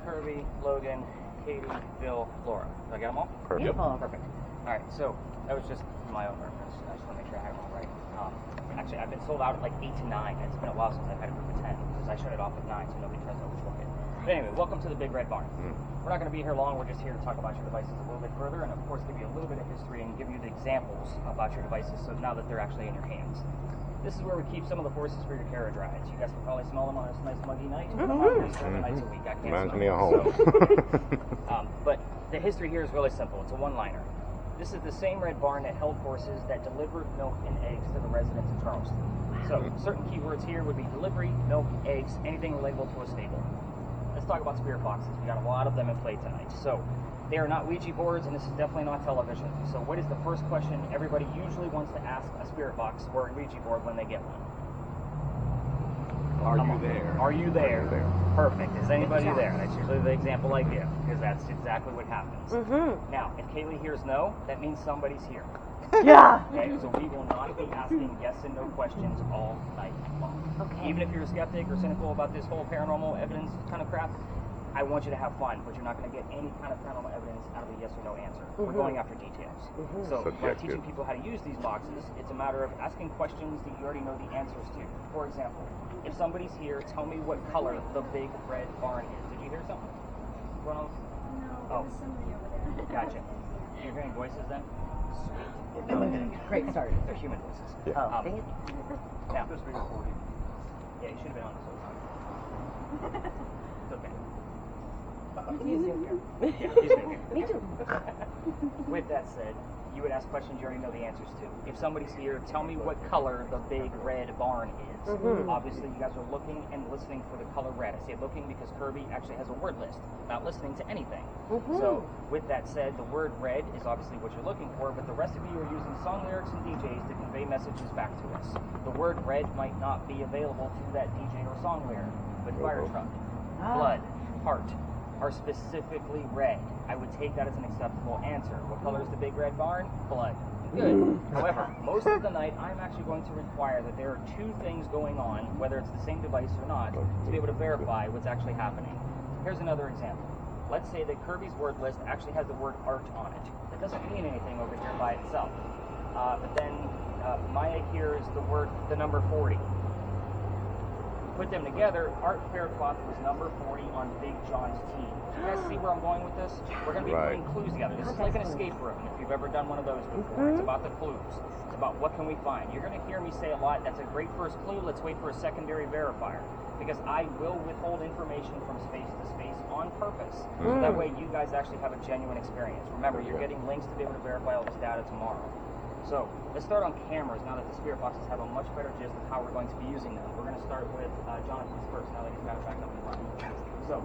Kirby, Logan, Katie, Bill, Laura. Did I get them all? Perfect. Perfect. Alright, so that was just for my own reference. I just want to make sure I have it all right. Actually, I've been sold out at like 8 to 9. It's been a while since I've had a group of 10 because I shut it off at 9 so nobody tries to overbook it. But anyway, welcome to the Big Red Barn. We're not going to be here long. We're just here to talk about your devices a little bit further and, of course, give you a little bit of history and give you the examples about your devices so now that they're actually in your hands. This is where we keep some of the horses for your carriage rides. You guys can probably smell them on this nice muggy night. I'm on these 7 nights a week. I can't Reminds smell me of them. home. So, but the history here is really simple. It's a one-liner. This is the same red barn that held horses that delivered milk and eggs to the residents of Charleston. So certain keywords here would be delivery, milk, eggs, anything relatable to a stable. Let's talk about spirit boxes. We got a lot of them in play tonight. So they are not Ouija boards, and this is definitely not television. So what is the first question everybody usually wants to ask a spirit box or a Ouija board when they get one? Are you there? Are you there? Perfect. Is anybody there? That's usually the example I give, because that's exactly what happens. Now, if Kaylee hears no, that means somebody's here. Yeah. Okay, so we will not be asking yes and no questions all night long. Okay. Even if you're a skeptic or cynical about this whole paranormal evidence kind of crap, I want you to have fun, but you're not going to get any kind of paranormal evidence out of a yes or no answer. We're going after details. So by teaching people how to use these boxes, it's a matter of asking questions that you already know the answers to. For example, if somebody's here, tell me what color the big red barn is. Did you hear something? Going on? No, there was somebody over there. Gotcha. You're hearing voices then? Sweet. Great start. They're human voices. Yeah. Dang it. Now, yeah, you should have been on this whole time. It's okay. He's new here. Yeah, he's new here. Me too. With that said, you would ask questions you already know the answers to. If somebody's here, tell me what color the big red barn is. Obviously, you guys are looking and listening for the color red. I say looking because Kirby actually has a word list, not listening to anything. So, with that said, the word red is obviously what you're looking for, but the rest of you are using song lyrics and DJs to convey messages back to us. The word red might not be available to that DJ or song lyric, but fire truck, blood, heart are specifically red. I would take that as an acceptable answer. What color is the big red barn? Blood. Good. However, most of the night, I'm actually going to require that there are two things going on, whether it's the same device or not, to be able to verify what's actually happening. Here's another example. Let's say that Kirby's word list actually has the word art on it. That doesn't mean anything over here by itself. But then Maya hears the number 40. Put them together, Art Faircloth was number 40 on Big John's team. Do you guys see where I'm going with this? We're going to be putting clues together. This is like an escape room, if you've ever done one of those before. It's about the clues. It's about what can we find. You're going to hear me say a lot, that's a great first clue, let's wait for a secondary verifier. Because I will withhold information from space to space on purpose. So that way you guys actually have a genuine experience. Remember, you're getting links to be able to verify all this data tomorrow. So, let's start on cameras now that the spirit boxes have a much better gist of how we're going to be using them. We're going to start with Jonathan's first, now that he's got it back up and running. So,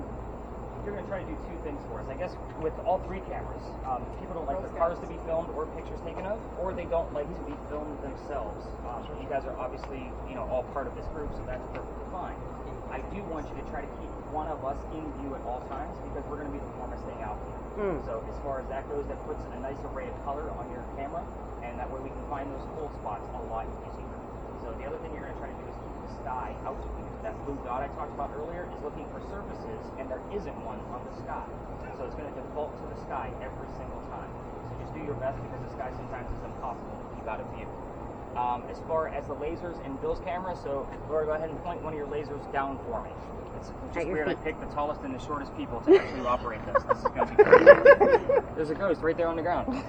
you're going to try to do two things for us. I guess with all three cameras, people don't like their cars to be filmed or pictures taken of, or they don't like to be filmed themselves. You guys are obviously, all part of this group, so that's perfectly fine. I do want you to try to keep one of us in view at all times because we're going to be the warmest thing out here. So as far as that goes, that puts a nice array of color on your camera, and that way we can find those cold spots a lot easier. So the other thing you're going to try to do is keep the sky out of view. That blue dot I talked about earlier is looking for surfaces, and there isn't one on the sky. So it's going to default to the sky every single time. So just do your best because the sky sometimes is impossible to keep out of view. As far as the lasers in Bill's camera, so Laura, go ahead and point one of your lasers down for me. It's just weird I picked the tallest and the shortest people to actually operate this. This is going to be crazy. There's a ghost right there on the ground.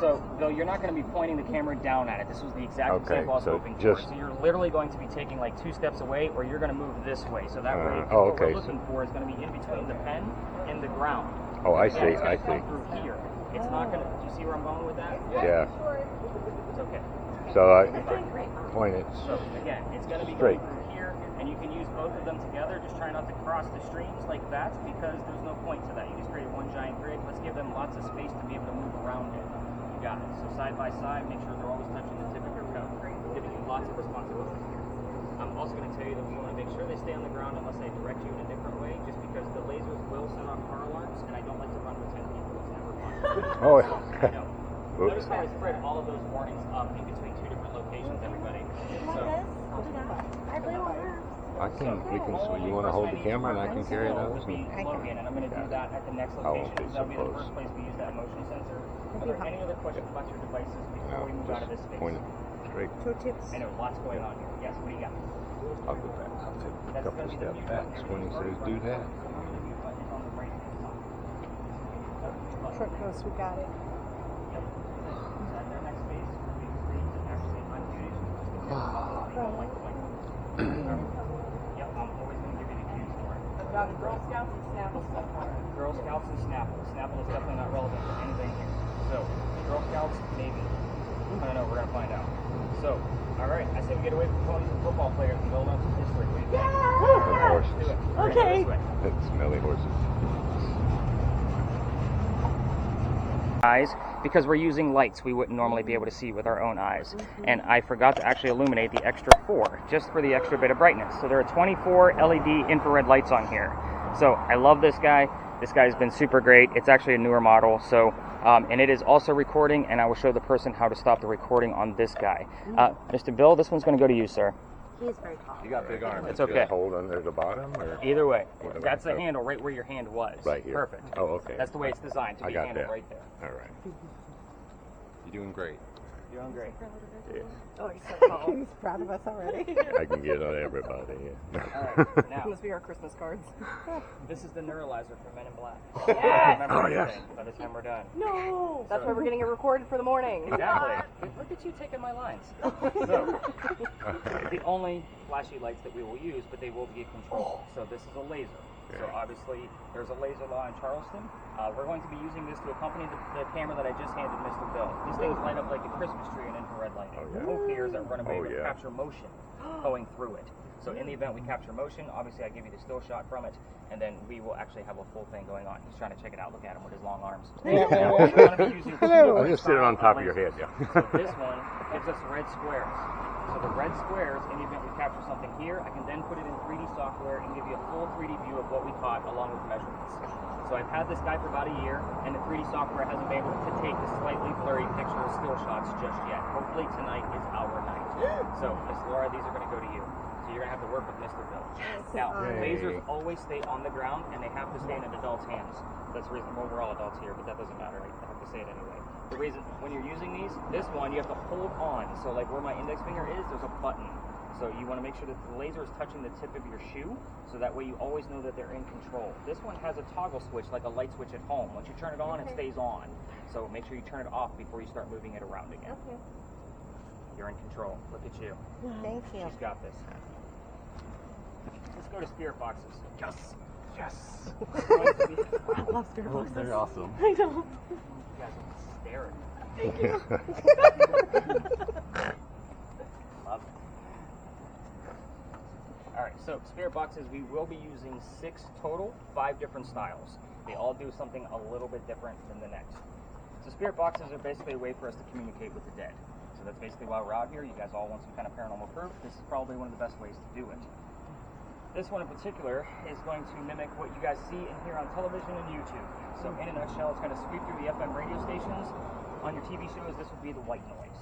So, Bill, you're not going to be pointing the camera down at it. This was the exact example I was hoping for. So you're literally going to be taking like 2 steps away, or you're going to move this way. So that way, what we're looking for is going to be in between the pen and the ground. Oh, I see, I see. Through here. It's not going to, do you see where I'm going with that? Yeah. It's okay. So I point it. So again, it's going to be going through here, and you can use both of them together. Just try not to cross the streams like that because there's no point to that. You just created one giant grid. Let's give them lots of space to be able to move around it. You got it. So side by side, make sure they're always touching the tip of your toe. Giving you lots of responsibility here. I'm also going to tell you that we want to make sure they stay on the ground unless I direct you in a different way, just because the lasers will set off car alarms, and I don't like to run with 10 people. It's never fun. Oh, I know. Notice how I spread all of those warnings up in between 2 different locations, everybody. So, so you want to hold the camera and I can carry those? Logan, and I'm going to do that at the next location. That'll be the first place we use that motion sensor. Are there any other questions about your devices before we move out of this space? Point it straight. Toe tips. I know, lots going on here. Yes, what do you got? I'll go back. I'll take a That's couple going to be the steps mute back button. when he says do that. The mute button is on the right-hand side. Short coast, we got it. Yep. So at their next space, we're being free to actually unmuted. Don't like the mic. Yep, I'm always going to give you the cues for it. About Girl Scouts and Snapple so far. Girl Scouts and Snapple. Snapple is definitely not relevant to anything here. So, Girl Scouts, maybe. I don't know, we're going to find out. So, alright, I say we get away from ponies and football players and go learn some history. What do you think? And horses. Do it. Okay. This way. Smelly horses. Eyes, because we're using lights we wouldn't normally be able to see with our own eyes. And I forgot to actually illuminate the extra 4, just for the extra bit of brightness. So there are 24 LED infrared lights on here. So I love this guy. This guy's been super great. It's actually a newer model. So, and it is also recording, and I will show the person how to stop the recording on this guy. Mr. Bill, this one's going to go to you, sir. He is very tall. You got big arms. It's okay. Just hold under the bottom, or Either way, Whatever. that's the Oh. handle right where your hand was. right here? Perfect. Oh, okay. That's the way it's designed to I be got handled that. right there. All right. You're doing great. You're doing great. Yeah. Oh, he's so tall. He's proud of us already. I can get on everybody. Yeah. All right, now. Must be our Christmas cards. This is the neuralizer for Men in Black. Yes! Remember Oh, yes. everything by the time we're done. No! That's why we're getting it recorded for the morning. Exactly. Look at you taking my lines. So, the only flashy lights that we will use, but they will be controlled. So this is a laser. So obviously, there's a laser law in Charleston. We're going to be using this to accompany the camera that I just handed Mr. Bill. These things light up like a Christmas tree in infrared lighting. Oh, yeah. Hope here is that we're going to be Oh, able to yeah. capture motion going through it. So in the event we capture motion, obviously I give you the still shot from it, and then we will actually have a full thing going on. He's trying to check it out. Look at him with his long arms. Now, we're going to be using two I'll different just sit it on styles top of your lasers. head, yeah. So this one gives us red squares. So the red squares, in the event we capture something here, I can then put it in 3D software and give you a full 3D view of what we caught along with measurements. So I've had this guy for about a year, and the 3D software hasn't been able to take the slightly blurry picture of still shots just yet. Hopefully tonight is our night. So, Miss Laura, these are going to go to you. So you're going to have to work with Mr. Bill. Now, Yay. lasers always stay on the ground, and they have to stay in an adult's hands. That's the reason, well, we're all adults here, but that doesn't matter. I have to say it anyway. The reason, when you're using these, this one, you have to hold on. So like where my index finger is, there's a button. So you want to make sure that the laser is touching the tip of your shoe, so that way you always know that they're in control. This one has a toggle switch, like a light switch at home. Once you turn it on, it stays on. So make sure you turn it off before you start moving it around again. Okay. You're in control. Look at you. Thank you. She's got this. Let's go to spirit boxes. Yes. Yes. I love spirit Oh, boxes. they're awesome. I know. You guys are staring. Thank you. Love it. Alright, so spirit boxes, we will be using 6 total, 5 different styles. They all do something a little bit different than the next. So spirit boxes are basically a way for us to communicate with the dead. So that's basically why we're out here. You guys all want some kind of paranormal proof. This is probably one of the best ways to do it. This one in particular is going to mimic what you guys see and hear on television and YouTube. So in a nutshell, it's going to sweep through the FM radio stations. On your TV shows, this would be the white noise.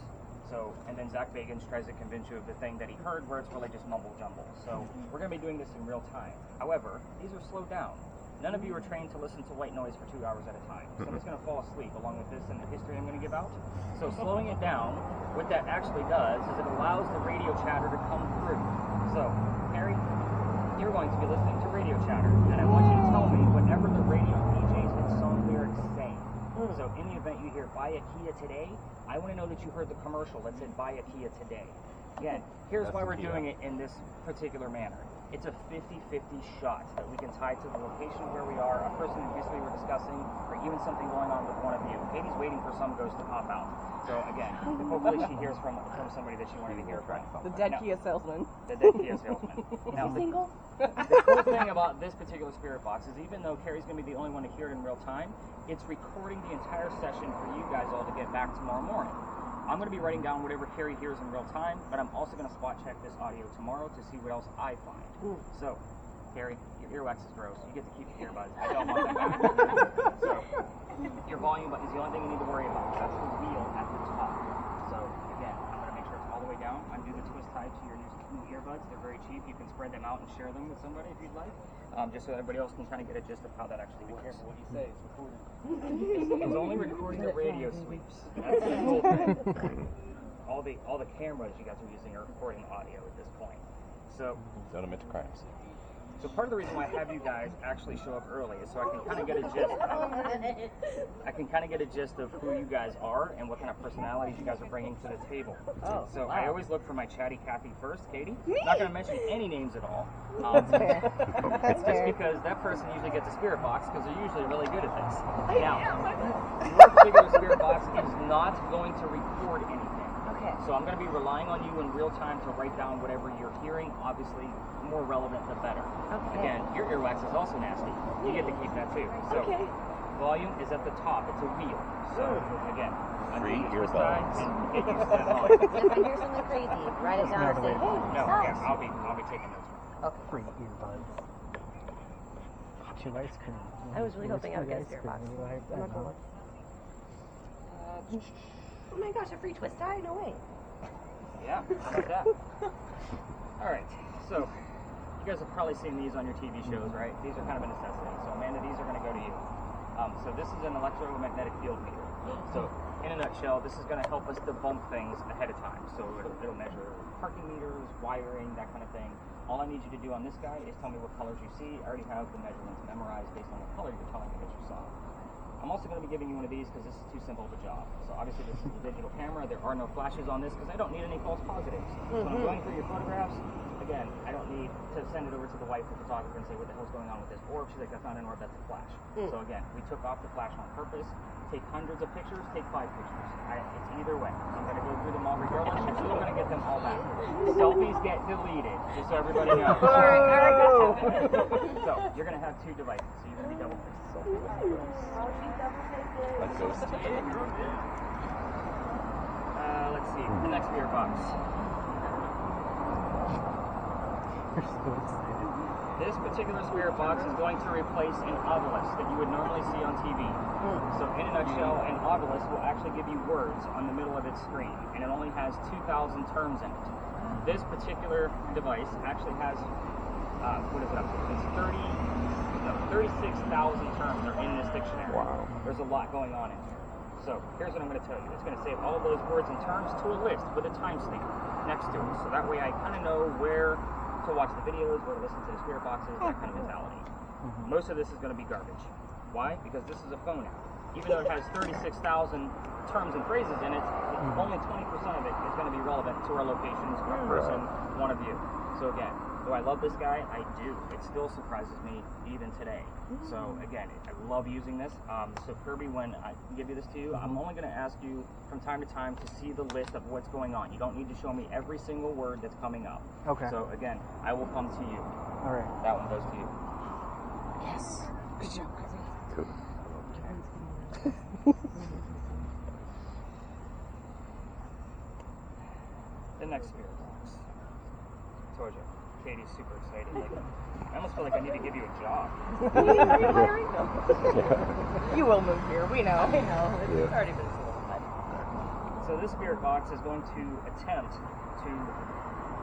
So, and then Zach Bagans tries to convince you of the thing that he heard where it's really just mumble jumble. So we're going to be doing this in real time. However, these are slowed down. None of you are trained to listen to white noise for 2 hours at a time. Somebody's going to fall asleep along with this and the history I'm going to give out. So slowing it down, what that actually does is it allows the radio chatter to come through. So, Harry, you're going to be listening to radio chatter, and I want you to tell me whatever the radio DJs and song lyrics say. So in the event you hear buy a Kia today, I want to know that you heard the commercial that said buy a Kia today. Again, here's why we're doing it in this particular manner. It's a 50-50 shot that we can tie to the location where we are, a person in history we're discussing, or even something going on with one of you. Katie's waiting for some ghost to pop out. So again, hopefully she hears from somebody that she wanted to hear from. The dead Now, Kia salesman. the dead Kia salesman. Now, Single? the cool thing about this particular spirit box is even though Carrie's going to be the only one to hear it in real time, it's recording the entire session for you guys all to get back tomorrow morning. I'm going to be writing down whatever Carrie hears in real time, but I'm also going to spot check this audio tomorrow to see what else I find. So, Carrie, your earwax is gross. You get to keep your earbuds. I don't want that. So, your volume is the only thing you need to worry about. That's the wheel at the top. So, again, I'm going to make sure it's all the way down. I'm undo the twist tie to your new earbuds. They're very cheap. You can spread them out and share them with somebody if you'd like, just so everybody else can kind of get a gist of how that actually works. Careful what you say. It's recording. It's only recording the radio sweeps. That's the whole thing. All the cameras you guys are using are recording audio at this point. So Don't admit to crimes. So part of the reason why I have you guys actually show up early is so I can kind of get a gist. Of who you guys are and what kind of personalities you guys are bringing to the table. Oh, so wow. I always look for my chatty Kathy first, Katie. Not going to mention any names at all. That's Just fair. because that person usually gets a spirit box because they're usually really good at this. Now, your particular spirit box is not going to record anything. Okay. So I'm going to be relying on you in real time to write down whatever you're hearing. Obviously, more relevant the better. Okay. Again, your earwax is also nasty. You get to keep that too. So Okay. volume is at the top. It's a wheel. So again, Free undo the twist tie earbuds. and get used to that volume. If I hear something crazy, write it down and say, hey, No, stop. yeah, I'll be taking notes. Okay. Free earbuds. Chew ice cream. I was really hoping I would get a spirit box. I'm not gonna lie. Oh my gosh, a free twist tie? No way. Yeah, how about that? All right, so you guys have probably seen these on your TV shows, right? These are kind of a necessity. So Amanda, these are going to go to you. So this is an electromagnetic field meter. So in a nutshell, this is going to help us debunk things ahead of time. So it'll measure parking meters, wiring, that kind of thing. All I need you to do on this guy is tell me what colors you see. I already have the measurements memorized based on what color you're telling me that you saw. I'm also going to be giving you one of these because this is too simple of a job. So obviously this is a digital camera. There are no flashes on this because I don't need any false positives. So when I'm going through your photographs, again, I don't need to send it over to the wife, the photographer, and say, what the hell's going on with this orb? She's like, that's not an orb, that's a flash. So again, we took off the flash on purpose. Take hundreds of pictures, take 5 pictures. It's either way. I'm going to go through them all regardless. You're still going to get them all back. Selfies get deleted, just so everybody knows. All right, So you're going to have 2 devices, so you're going to be double faced. A ghost. Let's see, the next beer box. You're so excited. This particular spirit box is going to replace an obelisk that you would normally see on TV. So in a nutshell, an obelisk will actually give you words on the middle of its screen, and it only has 2,000 terms in it. This particular device actually has, what is it up to? It's 36,000 terms are in this dictionary. Wow. There's a lot going on in here. So here's what I'm going to tell you. It's going to save all of those words and terms to a list with a timestamp next to it. So that way I kind of know where to watch the videos, where to listen to the spirit boxes, that kind of mentality. Most of this is going to be garbage. Why? Because this is a phone app. Even though it has 36,000 terms and phrases in it, only 20% of it is going to be relevant to our locations, one person, one of you. So again, do I love this guy? I do. It still surprises me even today. So again, I love using this. So Kirby, when I give you this to you, I'm only going to ask you from time to time to see the list of what's going on. You don't need to show me every single word that's coming up. Okay. So again, I will come to you. All right. That one goes to you. Yes. Good job, Kirby. Cool. The next spirit box. Told you. Katie's super excited. Like, I almost feel like I need to give you a job. You will move here. We know. I know. It's Yeah. already been so long. So this spirit box is going to attempt to,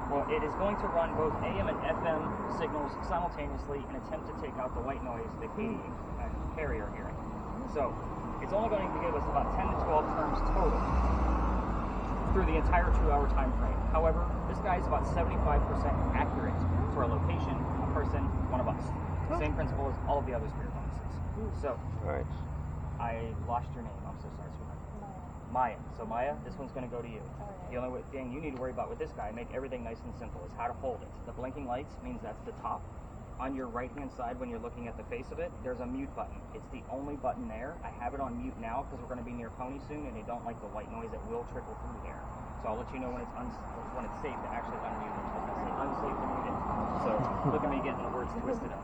well, it is going to run both AM and FM signals simultaneously and attempt to take out the white noise that Katie and Carrie are hearing. So it's only going to give us about 10 to 12 terms total through the entire 2-hour time frame. However, this guy is about 75% accurate to our location, a person, one of us. Same principle as all of the other spirit boxes. So Nice. I lost your name. I'm so sorry, sweetheart. Maya. So Maya, this one's going to go to you. The only thing you need to worry about with this guy, make everything nice and simple, is how to hold it. The blinking lights means that's the top. On your right-hand side, when you're looking at the face of it, there's a mute button. It's the only button there. I have it on mute now because we're going to be near Pony soon, and they don't like the white noise that will trickle through there. So I'll let you know when it's safe to actually unmute it. When I say unsafe to mute it. So look at me getting the words twisted up.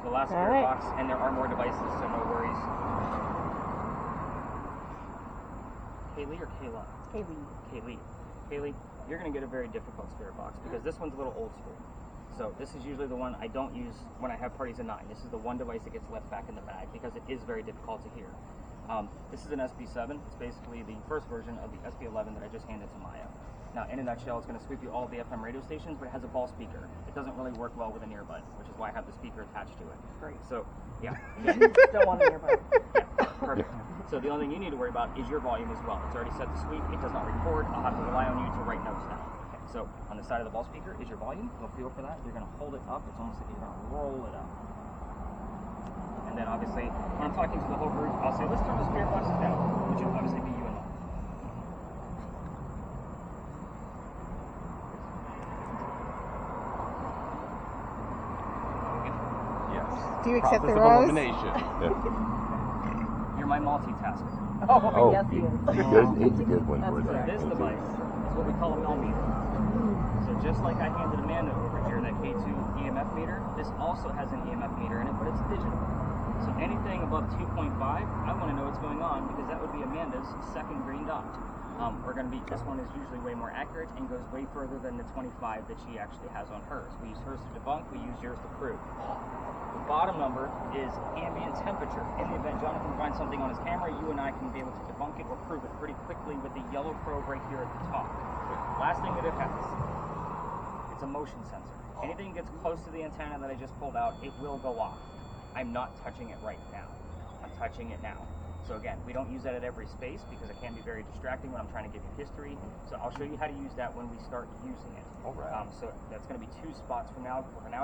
The last spirit box, and there are more devices, so no worries. Kaylee or Kayla? Kaylee. Kaylee, you're going to get a very difficult spirit box because this one's a little old school. So this is usually the one I don't use when I have parties of 9. This is the one device that gets left back in the bag because it is very difficult to hear. This is an SP7. It's basically the first version of the SP11 that I just handed to Maya. Now, in a nutshell, it's going to sweep you all of the FM radio stations, but it has a ball speaker. It doesn't really work well with an earbud, which is why I have the speaker attached to it. Great. So, yeah. Don't want an earbud. Yeah, perfect. So the only thing you need to worry about is your volume as well. It's already set to sweep. It does not record. I'll have to rely on you to write notes down. Okay. So on the side of the ball speaker is your volume. You'll feel for that. You're going to hold it up. It's almost like you're going to roll it up. And then obviously, when I'm talking to the whole group, I'll say, let's turn those spirit boxes down, which will obviously be you and Mom. Yes. Do you accept the Process of rose? elimination. You're my multitasker. Oh, yes, he is. He's a good one for So that. this device is what we call a millimeter. So just like I handed Amanda over here, that K2 EMF meter, this also has an EMF meter in it, but it's digital. So anything above 2.5, I want to know what's going on because that would be Amanda's second green dot. This one is usually way more accurate and goes way further than the 25 that she actually has on hers. We use hers to debunk, we use yours to prove. The bottom number is ambient temperature. In the event Jonathan finds something on his camera, you and I can be able to debunk it or prove it pretty quickly with the yellow probe right here at the top. Last thing that it has, it's a motion sensor. Anything gets close to the antenna that I just pulled out, it will go off. I'm not touching it right now. I'm touching it now. So again, we don't use that at every space because it can be very distracting when I'm trying to give you history. So I'll show you how to use that when we start using it. All right. So that's going to be 2 spots from now. For now,